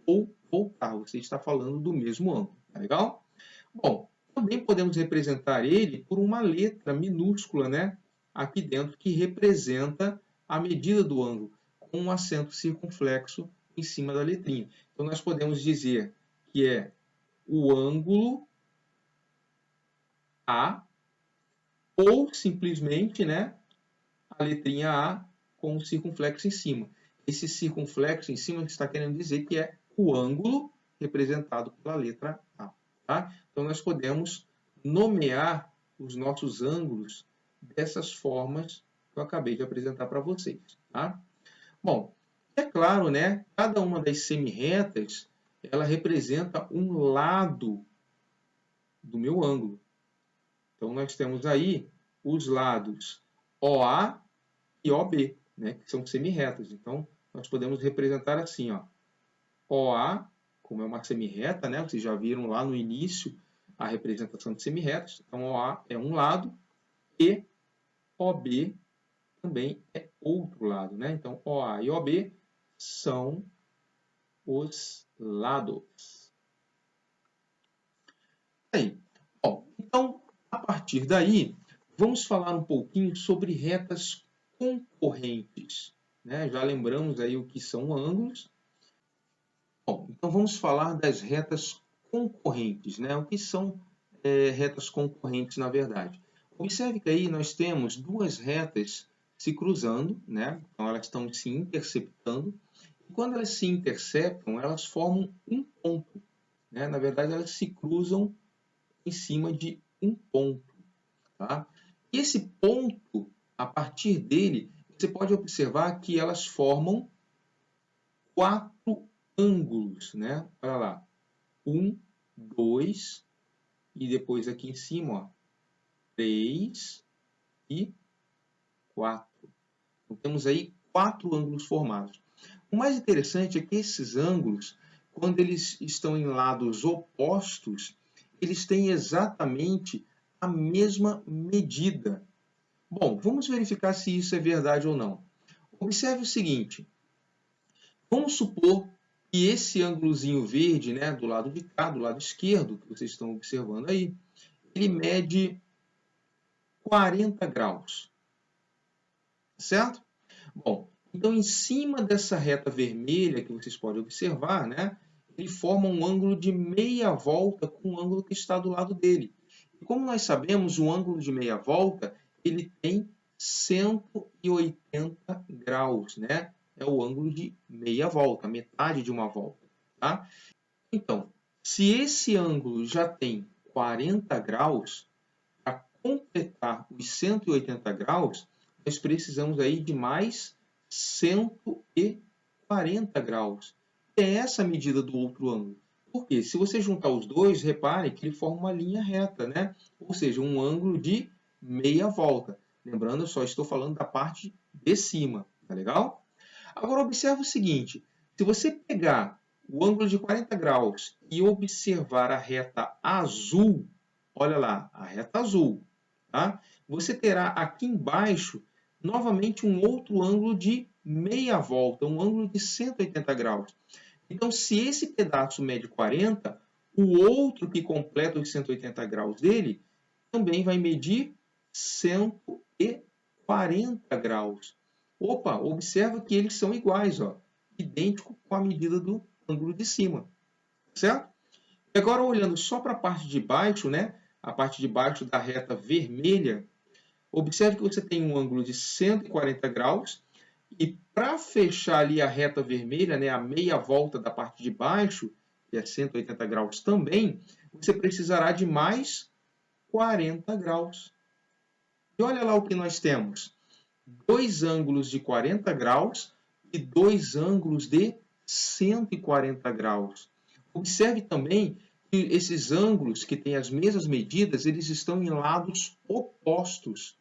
ou voltar, você está falando do mesmo ângulo, tá legal? Bom, também podemos representar ele por uma letra minúscula, né? Aqui dentro, que representa a medida do ângulo. com um acento circunflexo em cima da letrinha. Então, nós podemos dizer que é o ângulo A, ou simplesmente, né, a letrinha A com o circunflexo em cima. Esse circunflexo em cima está querendo dizer que é o ângulo representado pela letra A. Tá? Então, nós podemos nomear os nossos ângulos dessas formas que eu acabei de apresentar para vocês. Tá? Bom, é claro, né, cada uma das semirretas ela representa um lado do meu ângulo. Então, nós temos aí os lados OA e OB, né, que são semirretas. Então, nós podemos representar assim, ó, OA, como é uma semirreta, né, vocês já viram lá no início a representação de semirretas. Então, OA é um lado e OB também é outro lado. Né? Então, OA e OB são os lados. Aí. Bom, então, a partir daí, vamos falar um pouquinho sobre retas concorrentes. Né? Já lembramos aí o que são ângulos. Bom, então vamos falar das retas concorrentes. Né? O que são retas concorrentes, na verdade? Observe que aí nós temos duas retas se cruzando, né? Então elas estão se interceptando. E quando elas se interceptam, elas formam um ponto. Né? Na verdade, elas se cruzam em cima de um ponto. Tá? E esse ponto, a partir dele, você pode observar que elas formam 4 ângulos. Né? Olha lá. 1, 2, e depois aqui em cima, ó, 3 e 4. Então, temos aí 4 ângulos formados. O mais interessante é que esses ângulos, quando eles estão em lados opostos, eles têm exatamente a mesma medida. Bom, vamos verificar se isso é verdade ou não. Observe o seguinte. Vamos supor que esse ângulozinho verde, né, do lado de cá, do lado esquerdo, que vocês estão observando aí, ele mede 40 graus. Certo? Bom, então em cima dessa reta vermelha que vocês podem observar, né, ele forma um ângulo de meia volta com o ângulo que está do lado dele. E como nós sabemos, o ângulo de meia volta ele tem 180 graus, né? É o ângulo de meia volta, metade de uma volta. Tá? Então, se esse ângulo já tem 40 graus, para completar os 180 graus, nós precisamos aí de mais 140 graus. É essa a medida do outro ângulo. Porque se você juntar os dois, repare que ele forma uma linha reta, né? Ou seja, um ângulo de meia volta. Lembrando, eu só estou falando da parte de cima. Tá legal? Agora, observe o seguinte. Se você pegar o ângulo de 40 graus e observar a reta azul, olha lá, a reta azul, tá? Você terá aqui embaixo, novamente, um outro ângulo de meia volta, um ângulo de 180 graus. Então, se esse pedaço mede 40, o outro que completa os 180 graus dele também vai medir 140 graus. Opa, observa que eles são iguais, ó, idêntico com a medida do ângulo de cima. Certo? E agora, olhando só para a parte de baixo, né, a parte de baixo da reta vermelha, observe que você tem um ângulo de 140 graus e para fechar ali a reta vermelha, né, a meia volta da parte de baixo, que é 180 graus também, você precisará de mais 40 graus. E olha lá o que nós temos. 2 ângulos de 40 graus e 2 ângulos de 140 graus. Observe também que esses ângulos que têm as mesmas medidas, eles estão em lados opostos.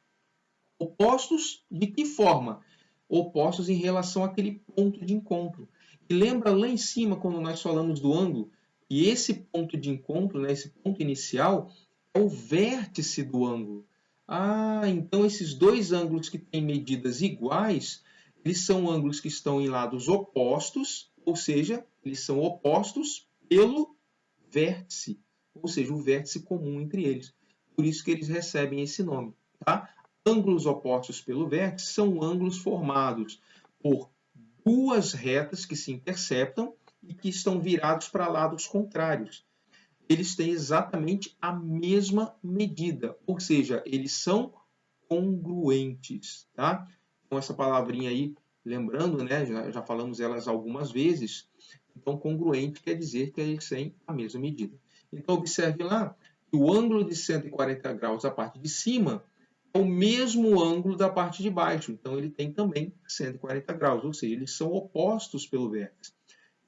Opostos de que forma? Opostos em relação àquele ponto de encontro. E lembra lá em cima, quando nós falamos do ângulo, e esse ponto de encontro, né, esse ponto inicial, é o vértice do ângulo. Ah, então esses dois ângulos que têm medidas iguais, eles são ângulos que estão em lados opostos, ou seja, eles são opostos pelo vértice, ou seja, o vértice comum entre eles. Por isso que eles recebem esse nome. Tá? Ângulos opostos pelo vértice são ângulos formados por duas retas que se interceptam e que estão virados para lados contrários. Eles têm exatamente a mesma medida, ou seja, eles são congruentes, tá? Então, essa palavrinha aí, lembrando, né, já falamos elas algumas vezes, então congruente quer dizer que eles têm a mesma medida. Então, observe lá que o ângulo de 140 graus da parte de cima é o mesmo ângulo da parte de baixo, então ele tem também 140 graus, ou seja, eles são opostos pelo vértice.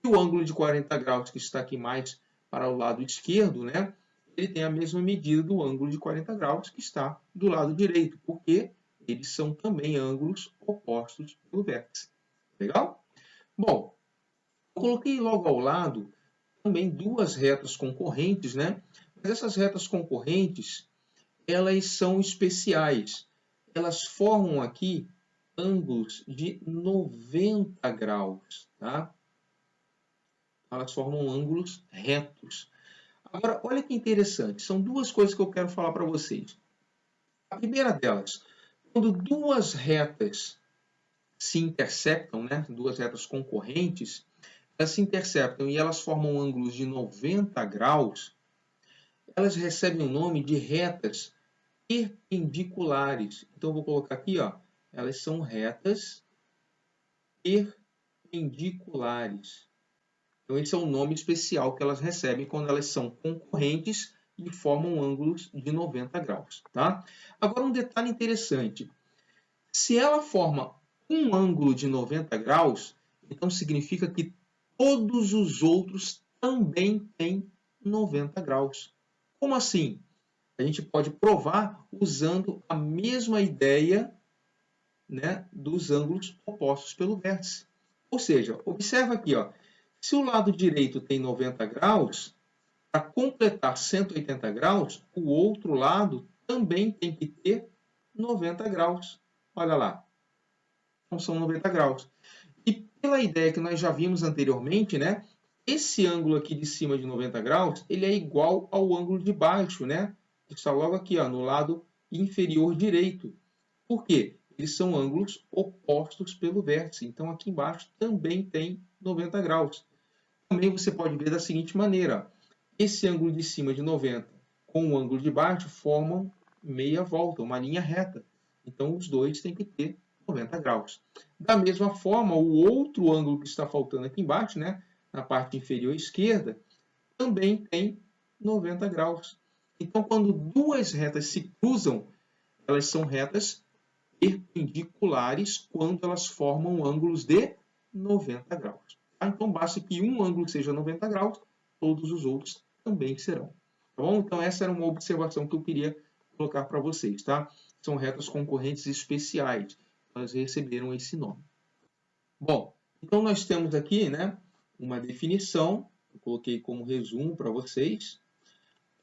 E o ângulo de 40 graus, que está aqui mais para o lado esquerdo, né, ele tem a mesma medida do ângulo de 40 graus que está do lado direito, porque eles são também ângulos opostos pelo vértice. Legal? Bom, eu coloquei logo ao lado também duas retas concorrentes, né? Mas essas retas concorrentes, elas são especiais. Elas formam aqui ângulos de 90 graus, tá? Elas formam ângulos retos. Agora, olha que interessante. São duas coisas que eu quero falar para vocês. A primeira delas, quando duas retas se interceptam, né? Duas retas concorrentes, elas se interceptam e elas formam ângulos de 90 graus, elas recebem o nome de retas perpendiculares. Então, eu vou colocar aqui, ó, elas são retas perpendiculares. Então, esse é um nome especial que elas recebem quando elas são concorrentes e formam ângulos de 90 graus. Tá? Agora, um detalhe interessante. Se ela forma um ângulo de 90 graus, então significa que todos os outros também têm 90 graus. Como assim? A gente pode provar usando a mesma ideia, né, dos ângulos opostos pelo vértice. Ou seja, observa aqui, ó, se o lado direito tem 90 graus, para completar 180 graus, o outro lado também tem que ter 90 graus. Olha lá, então são 90 graus. E pela ideia que nós já vimos anteriormente, né, esse ângulo aqui de cima de 90 graus, ele é igual ao ângulo de baixo, né? Que está logo aqui, ó, no lado inferior direito. Por quê? Eles são ângulos opostos pelo vértice. Então, aqui embaixo também tem 90 graus. Também você pode ver da seguinte maneira. Esse ângulo de cima de 90 com o ângulo de baixo formam meia volta, uma linha reta. Então, os dois têm que ter 90 graus. Da mesma forma, o outro ângulo que está faltando aqui embaixo, né, na parte inferior esquerda, também tem 90 graus. Então, quando duas retas se cruzam, elas são retas perpendiculares quando elas formam ângulos de 90 graus. Tá? Então, basta que um ângulo seja 90 graus, todos os outros também serão. Tá bom? Então, essa era uma observação que eu queria colocar para vocês. Tá? São retas concorrentes especiais. Elas receberam esse nome. Bom, então nós temos aqui, né, uma definição. Eu coloquei como resumo para vocês.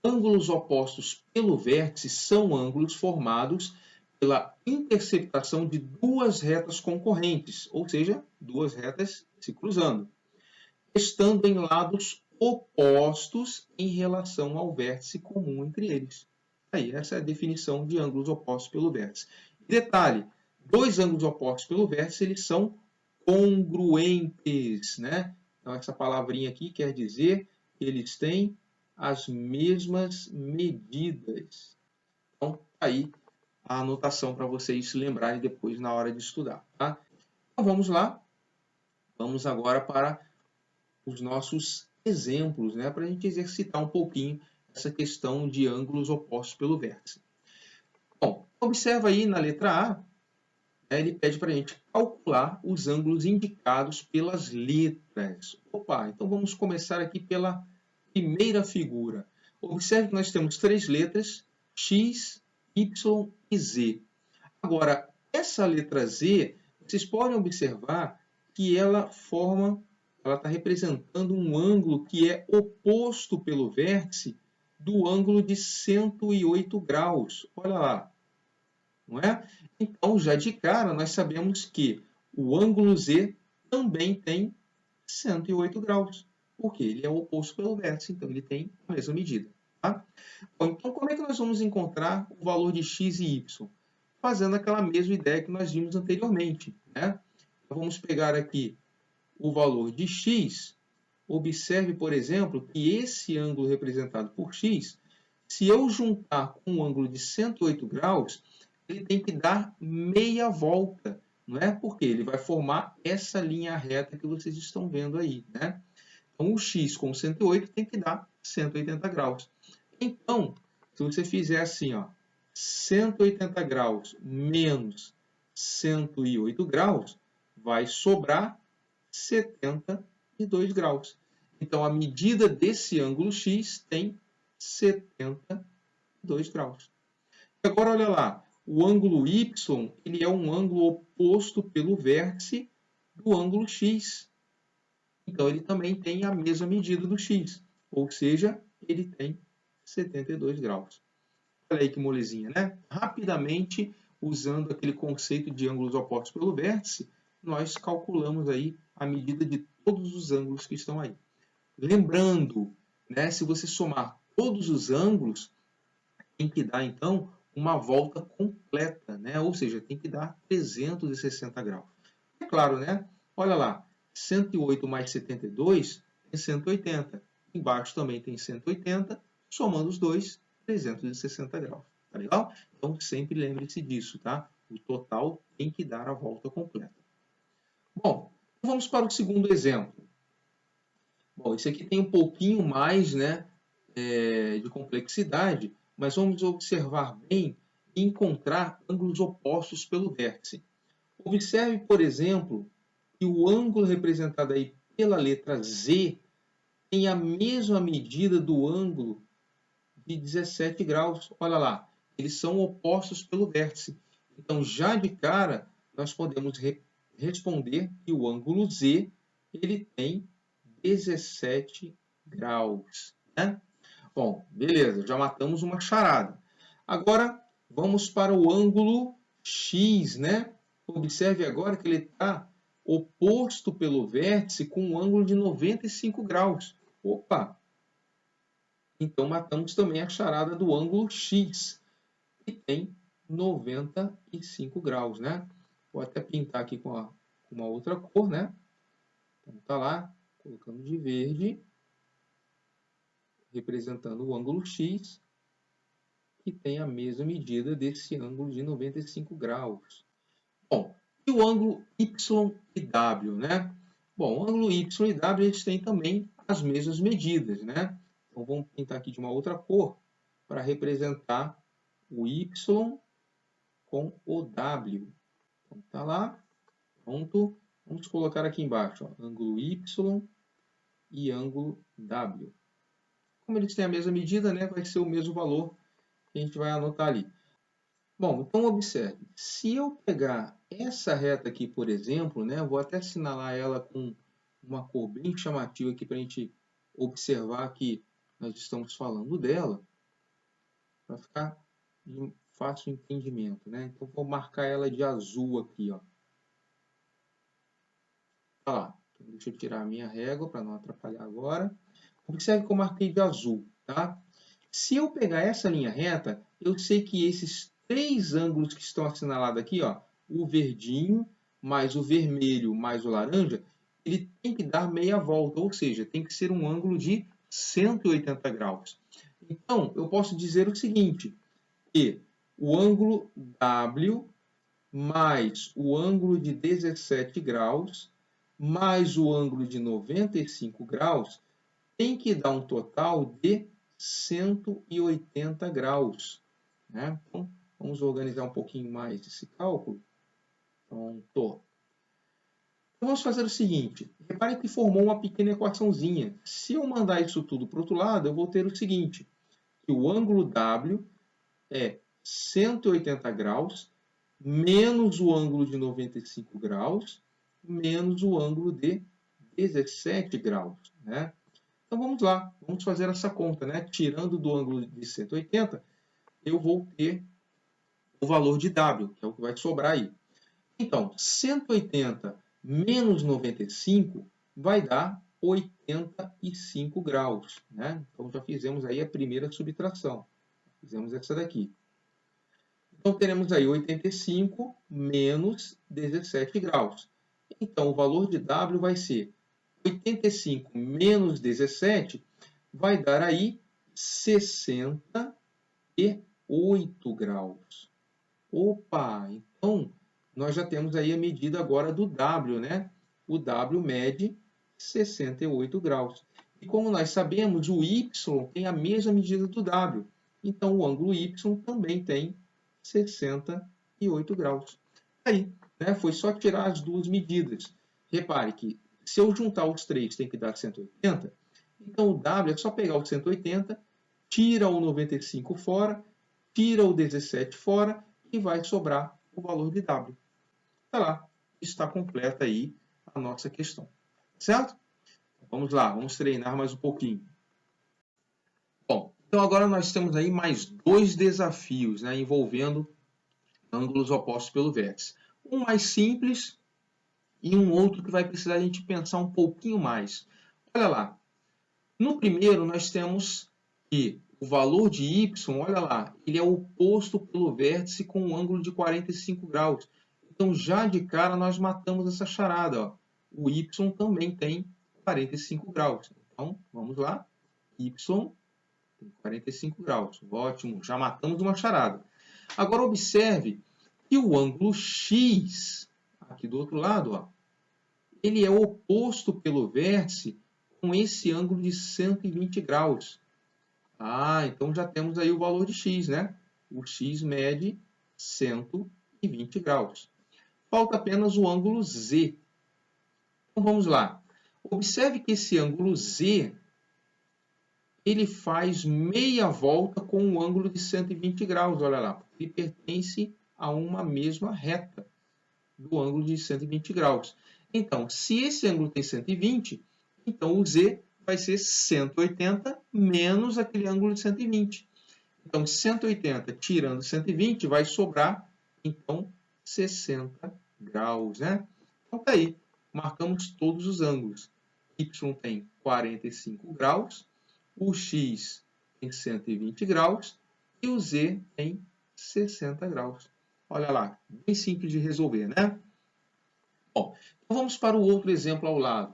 Ângulos opostos pelo vértice são ângulos formados pela interceptação de duas retas concorrentes, ou seja, duas retas se cruzando, estando em lados opostos em relação ao vértice comum entre eles. Aí, essa é a definição de ângulos opostos pelo vértice. Detalhe, dois ângulos opostos pelo vértice, eles são congruentes, né? Então, essa palavrinha aqui quer dizer que eles têm as mesmas medidas. Então, aí a anotação para vocês se lembrarem depois na hora de estudar. Tá? Então, vamos lá. Vamos agora para os nossos exemplos, né? Para a gente exercitar um pouquinho essa questão de ângulos opostos pelo vértice. Bom, observa aí na letra A, né, ele pede para a gente calcular os ângulos indicados pelas letras. Opa, então vamos começar aqui pela primeira figura. Observe que nós temos três letras, X, Y e Z. Agora, essa letra Z, vocês podem observar que ela está representando um ângulo que é oposto pelo vértice do ângulo de 108 graus. Olha lá, não é? Então, já de cara, nós sabemos que o ângulo Z também tem 108 graus, porque ele é oposto pelo vértice, então ele tem a mesma medida. Tá? Bom, então, como é que nós vamos encontrar o valor de x e y? Fazendo aquela mesma ideia que nós vimos anteriormente. Né? Então, vamos pegar aqui o valor de x, observe, por exemplo, que esse ângulo representado por x, se eu juntar com um ângulo de 108 graus, ele tem que dar meia volta, não é? Porque ele vai formar essa linha reta que vocês estão vendo aí, né? Então, o x com 108 tem que dar 180 graus. Então, se você fizer assim, ó, 180 graus menos 108 graus, vai sobrar 72 graus. Então, a medida desse ângulo x tem 72 graus. Agora, olha lá, o ângulo y ele é um ângulo oposto pelo vértice do ângulo x. Então, ele também tem a mesma medida do x, ou seja, ele tem 72 graus. Olha aí que molezinha, né? Rapidamente, usando aquele conceito de ângulos opostos pelo vértice, nós calculamos aí a medida de todos os ângulos que estão aí. Lembrando, né, se você somar todos os ângulos, tem que dar, então, uma volta completa, né? Ou seja, tem que dar 360 graus. É claro, né? Olha lá, 108 mais 72 tem 180. Embaixo também tem 180. Somando os dois, 360 graus. Tá legal? Então, sempre lembre-se disso, tá? O total tem que dar a volta completa. Bom, vamos para o segundo exemplo. Bom, esse aqui tem um pouquinho mais, né, de complexidade, mas vamos observar bem e encontrar ângulos opostos pelo vértice. Observe, por exemplo, que o ângulo representado aí pela letra Z tem a mesma medida do ângulo de 17 graus. Olha lá, eles são opostos pelo vértice. Então, já de cara, nós podemos responder que o ângulo Z ele tem 17 graus. Né? Bom, beleza, já matamos uma charada. Agora, vamos para o ângulo X, né? Observe agora que ele está oposto pelo vértice com um ângulo de 95 graus. Opa! Então, matamos também a charada do ângulo X, que tem 95 graus, né? Vou até pintar aqui com uma outra cor, né? Então, tá lá, colocando de verde, representando o ângulo X, que tem a mesma medida desse ângulo de 95 graus. Bom, e o ângulo Y e W, né? Bom, o ângulo Y e W eles têm também as mesmas medidas, né? Então, vamos pintar aqui de uma outra cor para representar o Y com o W. Então, tá lá, pronto. Vamos colocar aqui embaixo, ó, ângulo Y e ângulo W. Como eles têm a mesma medida, né, vai ser o mesmo valor que a gente vai anotar ali. Bom, então observe, se eu pegar essa reta aqui, por exemplo, né, eu vou até assinalar ela com uma cor bem chamativa aqui para a gente observar que nós estamos falando dela, para ficar de fácil entendimento, né? Então vou marcar ela de azul aqui, ó. Tá lá. Então, deixa eu tirar a minha régua para não atrapalhar agora. Observe que eu marquei de azul, tá? Se eu pegar essa linha reta, eu sei que esses três ângulos que estão assinalados aqui, ó, o verdinho, mais o vermelho, mais o laranja, ele tem que dar meia volta, ou seja, tem que ser um ângulo de 180 graus. Então, eu posso dizer o seguinte, que o ângulo W mais o ângulo de 17 graus mais o ângulo de 95 graus tem que dar um total de 180 graus. Né? Então, vamos organizar um pouquinho mais esse cálculo. Pronto. Então, vamos fazer o seguinte. Repare que formou uma pequena equaçãozinha. Se eu mandar isso tudo para o outro lado, eu vou ter o seguinte. Que o ângulo W é 180 graus menos o ângulo de 95 graus menos o ângulo de 17 graus. Né? Então vamos lá, vamos fazer essa conta, né? Tirando do ângulo de 180, eu vou ter o valor de W, que é o que vai sobrar aí. Então, 180 menos 95 vai dar 85 graus. Né? Então já fizemos aí a primeira subtração. Fizemos essa daqui. Então teremos aí 85 menos 17 graus. Então, o valor de W vai ser 85 menos 17, vai dar aí 68 graus. Opa, então nós já temos aí a medida agora do W, né? O W mede 68 graus. E como nós sabemos, o Y tem a mesma medida do W. Então, o ângulo Y também tem 68 graus. Aí, né, foi só tirar as duas medidas. Repare que se eu juntar os três tem que dar 180, então o W é só pegar o 180, tira o 95 fora, tira o 17 fora e vai sobrar o valor de W. Tá lá, está completa aí a nossa questão. Certo? Vamos lá, vamos treinar mais um pouquinho. Bom, então agora nós temos aí mais dois desafios, né, envolvendo ângulos opostos pelo vértice. Um mais simples e um outro que vai precisar a gente pensar um pouquinho mais. Olha lá, no primeiro nós temos que o valor de y, olha lá, ele é oposto pelo vértice com um ângulo de 45 graus. Então, já de cara, nós matamos essa charada. Ó. O y também tem 45 graus. Então, vamos lá. Y tem 45 graus. Ótimo, já matamos uma charada. Agora, observe que o ângulo x, aqui do outro lado, ó, ele é oposto pelo vértice com esse ângulo de 120 graus. Ah, então já temos aí o valor de x, né? O x mede 120 graus. Falta apenas o ângulo z. Então vamos lá. Observe que esse ângulo z, ele faz meia volta com o ângulo de 120 graus, olha lá. Ele pertence a uma mesma reta do ângulo de 120 graus. Então, se esse ângulo tem 120, então o z vai ser 180 menos aquele ângulo de 120. Então, 180 tirando 120 vai sobrar, então, 60 graus, né? Então, tá aí. Marcamos todos os ângulos. Y tem 45 graus, o X tem 120 graus e o Z tem 60 graus. Olha lá, bem simples de resolver, né? Bom, então vamos para o outro exemplo ao lado.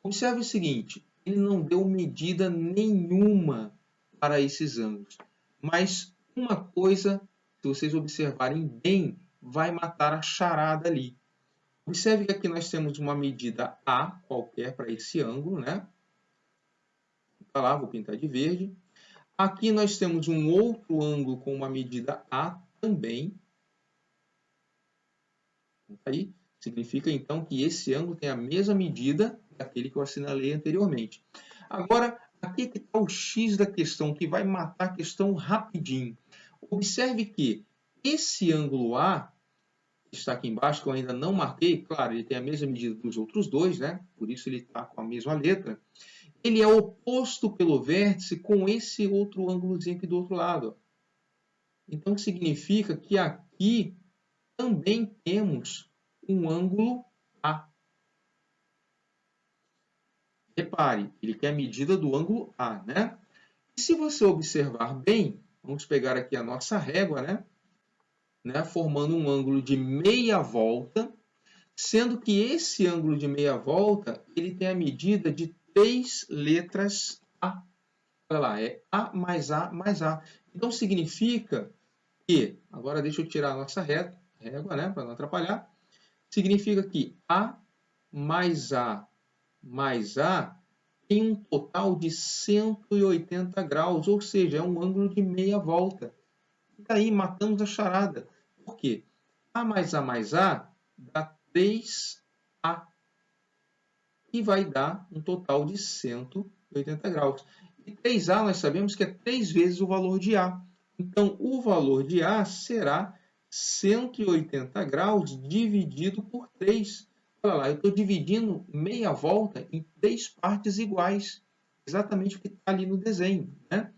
Observe o seguinte, ele não deu medida nenhuma para esses ângulos. Mas uma coisa, se vocês observarem bem, vai matar a charada ali. Observe que aqui nós temos uma medida A qualquer para esse ângulo, né? Tá lá, vou pintar de verde. Aqui nós temos um outro ângulo com uma medida A também. Aí significa então que esse ângulo tem a mesma medida daquele que eu assinalei anteriormente. Agora, aqui que está o X da questão, que vai matar a questão rapidinho. Observe que esse ângulo A, que está aqui embaixo, que eu ainda não marquei, claro, ele tem a mesma medida dos outros dois, né? Por isso ele está com a mesma letra. Ele é oposto pelo vértice com esse outro ângulozinho aqui do outro lado. Então, significa que aqui também temos um ângulo A. Repare, ele quer a medida do ângulo A, né? E se você observar bem, vamos pegar aqui a nossa régua, né? Formando um ângulo de meia volta, sendo que esse ângulo de meia volta, ele tem a medida de 3 letras A. Olha lá, é A mais A mais A. Então, significa que, agora deixa eu tirar a nossa régua, né? Para não atrapalhar. Significa que A mais A mais A tem um total de 180 graus, ou seja, é um ângulo de meia volta. E daí matamos a charada. Por quê? A mais A dá 3A. E vai dar um total de 180 graus. E 3A nós sabemos que é 3 vezes o valor de A. Então, o valor de A será 180 graus dividido por 3. Olha lá, eu estou dividindo meia volta em 3 partes iguais. Exatamente o que está ali no desenho, né?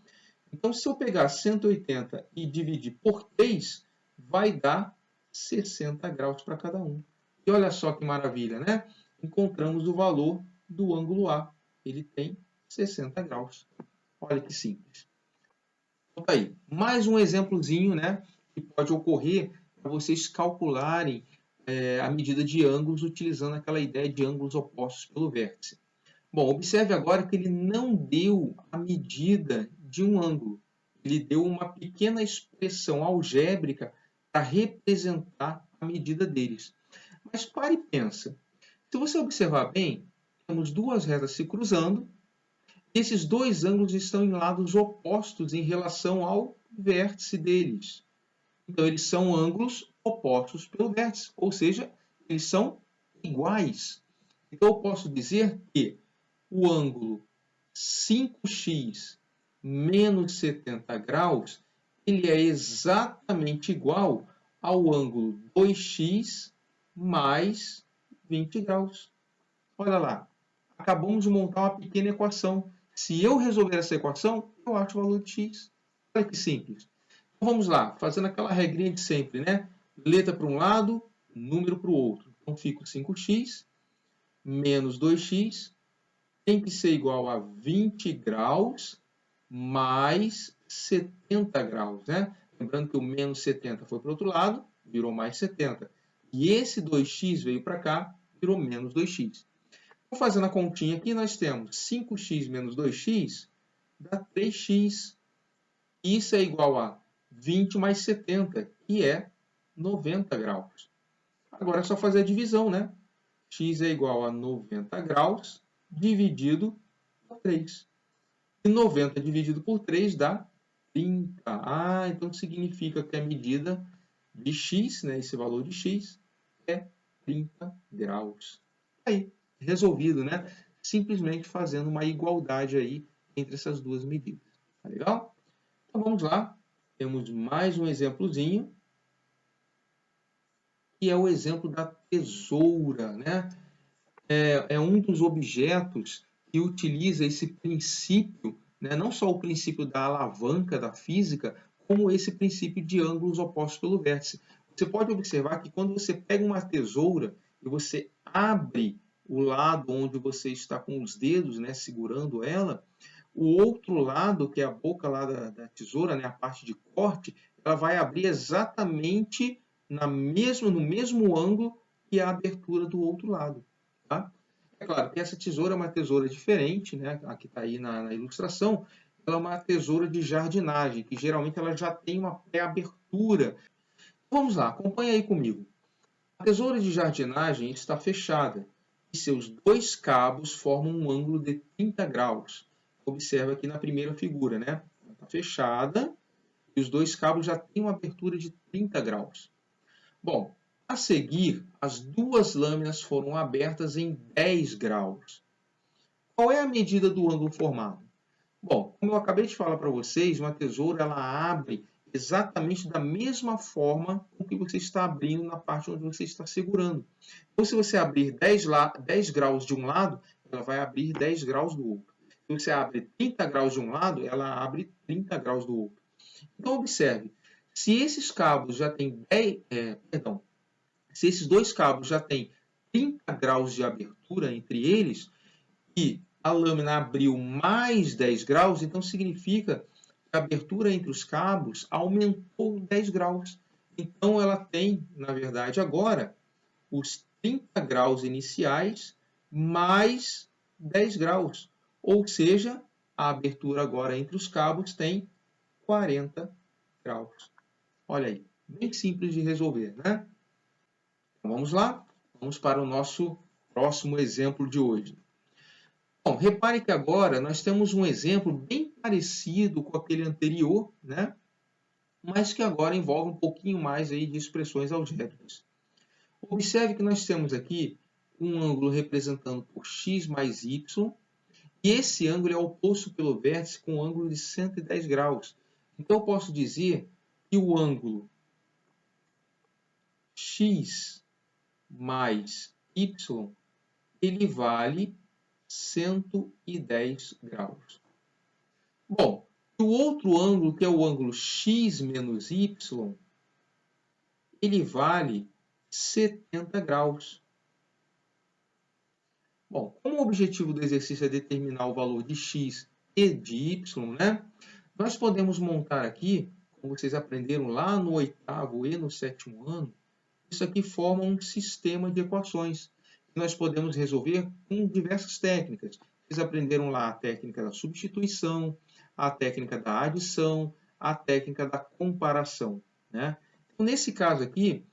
Então, se eu pegar 180 e dividir por 3, vai dar 60 graus para cada um. E olha só que maravilha, né? Encontramos o valor do ângulo A. Ele tem 60 graus. Olha que simples. Então, tá aí. Mais um exemplozinho, né? Que pode ocorrer para vocês calcularem a medida de ângulos utilizando aquela ideia de ângulos opostos pelo vértice. Bom, observe agora que ele não deu a medida de um ângulo. Ele deu uma pequena expressão algébrica para representar a medida deles. Mas pare e pensa. Se você observar bem, temos duas retas se cruzando. Esses dois ângulos estão em lados opostos em relação ao vértice deles. Então, eles são ângulos opostos pelo vértice, ou seja, eles são iguais. Então, eu posso dizer que o ângulo 5x menos 70 graus, ele é exatamente igual ao ângulo 2x mais 20 graus. Olha lá, acabamos de montar uma pequena equação. Se eu resolver essa equação, eu acho o valor de x. Olha que simples. Então, vamos lá, fazendo aquela regrinha de sempre, né? Letra para um lado, número para o outro. Então, fica 5x menos 2x tem que ser igual a 20 graus mais 70 graus, né? Lembrando que o menos 70 foi para o outro lado, virou mais 70. E esse 2x veio para cá, virou menos 2x. Então, fazendo a continha aqui, nós temos 5x menos 2x dá 3x. Isso é igual a 20 mais 70, que é 90 graus. Agora é só fazer a divisão, né? X é igual a 90 graus dividido por 3. E 90 dividido por 3 dá 30. Então significa que a medida de x, né, esse valor de x, é 30 graus. Aí, resolvido, né? Simplesmente fazendo uma igualdade aí entre essas duas medidas. Tá legal? Então vamos lá. Temos mais um exemplozinho, que é o exemplo da tesoura, né? É um dos objetos que utiliza esse princípio, né? Não só o princípio da alavanca da física, como esse princípio de ângulos opostos pelo vértice. Você pode observar que quando você pega uma tesoura e você abre o lado onde você está com os dedos, né, segurando ela, o outro lado, que é a boca lá da tesoura, né, a parte de corte, ela vai abrir exatamente no mesmo ângulo que a abertura do outro lado. Tá? É claro que essa tesoura é uma tesoura diferente, né? A que está aí na ilustração. Ela é uma tesoura de jardinagem, que geralmente ela já tem uma pré-abertura. Vamos lá, acompanha aí comigo. A tesoura de jardinagem está fechada e seus dois cabos formam um ângulo de 30 graus. Observa aqui na primeira figura, né? Ela está fechada e os dois cabos já têm uma abertura de 30 graus. Bom, a seguir, as duas lâminas foram abertas em 10 graus. Qual é a medida do ângulo formado? Bom, como eu acabei de falar para vocês, uma tesoura ela abre exatamente da mesma forma com que você está abrindo na parte onde você está segurando. Então, se você abrir 10 graus de um lado, ela vai abrir 10 graus do outro. Se você abre 30 graus de um lado, ela abre 30 graus do outro. Então, observe, se esses cabos já têm se esses dois cabos já têm 30 graus de abertura entre eles e a lâmina abriu mais 10 graus, então significa que a abertura entre os cabos aumentou 10 graus. Então ela tem, na verdade, agora os 30 graus iniciais mais 10 graus. Ou seja, a abertura agora entre os cabos tem 40 graus. Olha aí, bem simples de resolver, né? Então, vamos lá? Vamos para o nosso próximo exemplo de hoje. Bom, repare que agora nós temos um exemplo bem parecido com aquele anterior, né? Mas que agora envolve um pouquinho mais aí de expressões algébricas. Observe que nós temos aqui um ângulo representando por x mais y, e esse ângulo é oposto pelo vértice com um ângulo de 110 graus. Então, eu posso dizer que o ângulo x mais y, ele vale 110 graus. Bom, o outro ângulo, que é o ângulo x menos y, ele vale 70 graus. Bom, como o objetivo do exercício é determinar o valor de x e de y, né, nós podemos montar aqui, como vocês aprenderam lá no 8º e no 7º ano, Isso aqui forma um sistema de equações que nós podemos resolver com diversas técnicas. Vocês aprenderam lá a técnica da substituição, a técnica da adição, a técnica da comparação, né? Então, nesse caso aqui,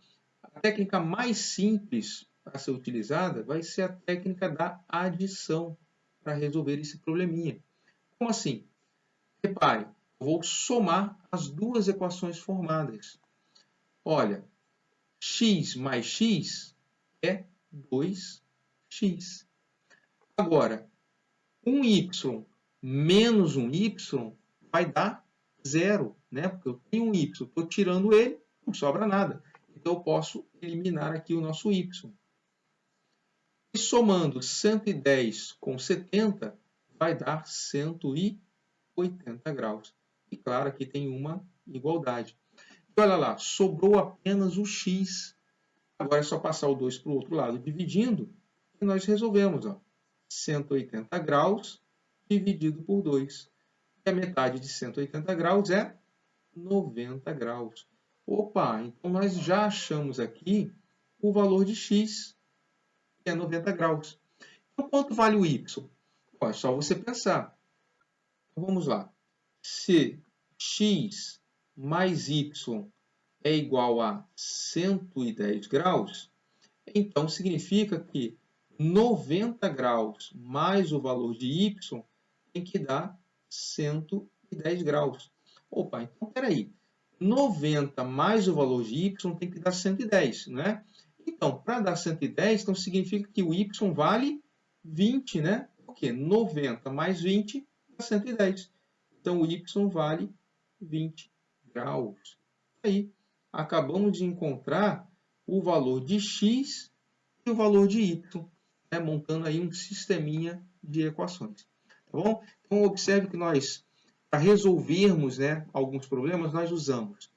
a técnica mais simples a ser utilizada vai ser a técnica da adição para resolver esse probleminha. Como assim? Repare, eu vou somar as duas equações formadas. Olha, x mais x é 2x. Agora, um y menos um y vai dar 0, né? Porque eu tenho um y, estou tirando ele, não sobra nada. Então, eu posso eliminar aqui o nosso y. E somando 110 com 70, vai dar 180 graus. E claro, aqui tem uma igualdade. E olha lá, sobrou apenas o x. Agora é só passar o 2 para o outro lado dividindo, e nós resolvemos. Ó. 180 graus dividido por 2. E a metade de 180 graus é 90 graus. Opa, então nós já achamos aqui o valor de x, que é 90 graus. Então, quanto vale o y? Ó, é só você pensar. Então, vamos lá. Se x mais y é igual a 110 graus, então significa que 90 graus mais o valor de y tem que dar 110 graus. Opa, então peraí. 90 mais o valor de y tem que dar 110, né? Então, para dar 110, então significa que o y vale 20, né? Porque 90 mais 20 dá 110. Então, o y vale 20 graus. Aí, acabamos de encontrar o valor de x e o valor de y, né? Montando aí um sisteminha de equações. Tá bom? Então, observe que nós, para resolvermos, né, alguns problemas, nós usamos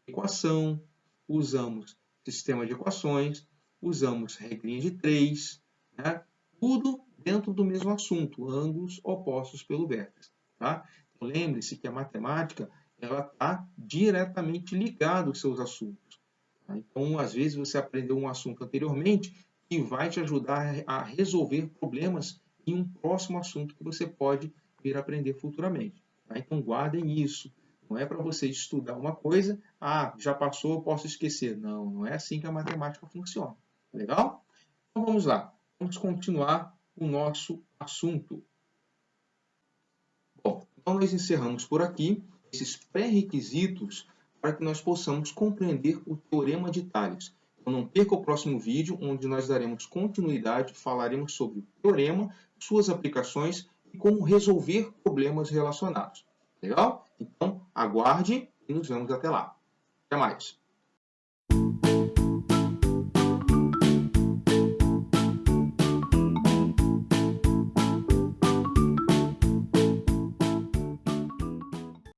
equação, usamos sistema de equações, usamos regrinha de 3, né? Tudo dentro do mesmo assunto, ângulos opostos pelo vértice. Tá? Então, lembre-se que a matemática está diretamente ligada aos seus assuntos. Tá? Então, às vezes, você aprendeu um assunto anteriormente que vai te ajudar a resolver problemas em um próximo assunto que você pode vir a aprender futuramente. Tá? Então, guardem isso. Não é para você estudar uma coisa, já passou, eu posso esquecer. Não, não é assim que a matemática funciona. Legal? Então, vamos lá. Vamos continuar o nosso assunto. Bom, então nós encerramos por aqui esses pré-requisitos para que nós possamos compreender o Teorema de Tales. Então não perca o próximo vídeo, onde nós daremos continuidade, falaremos sobre o teorema, suas aplicações e como resolver problemas relacionados. Legal? Então, aguarde e nos vemos até lá. Até mais!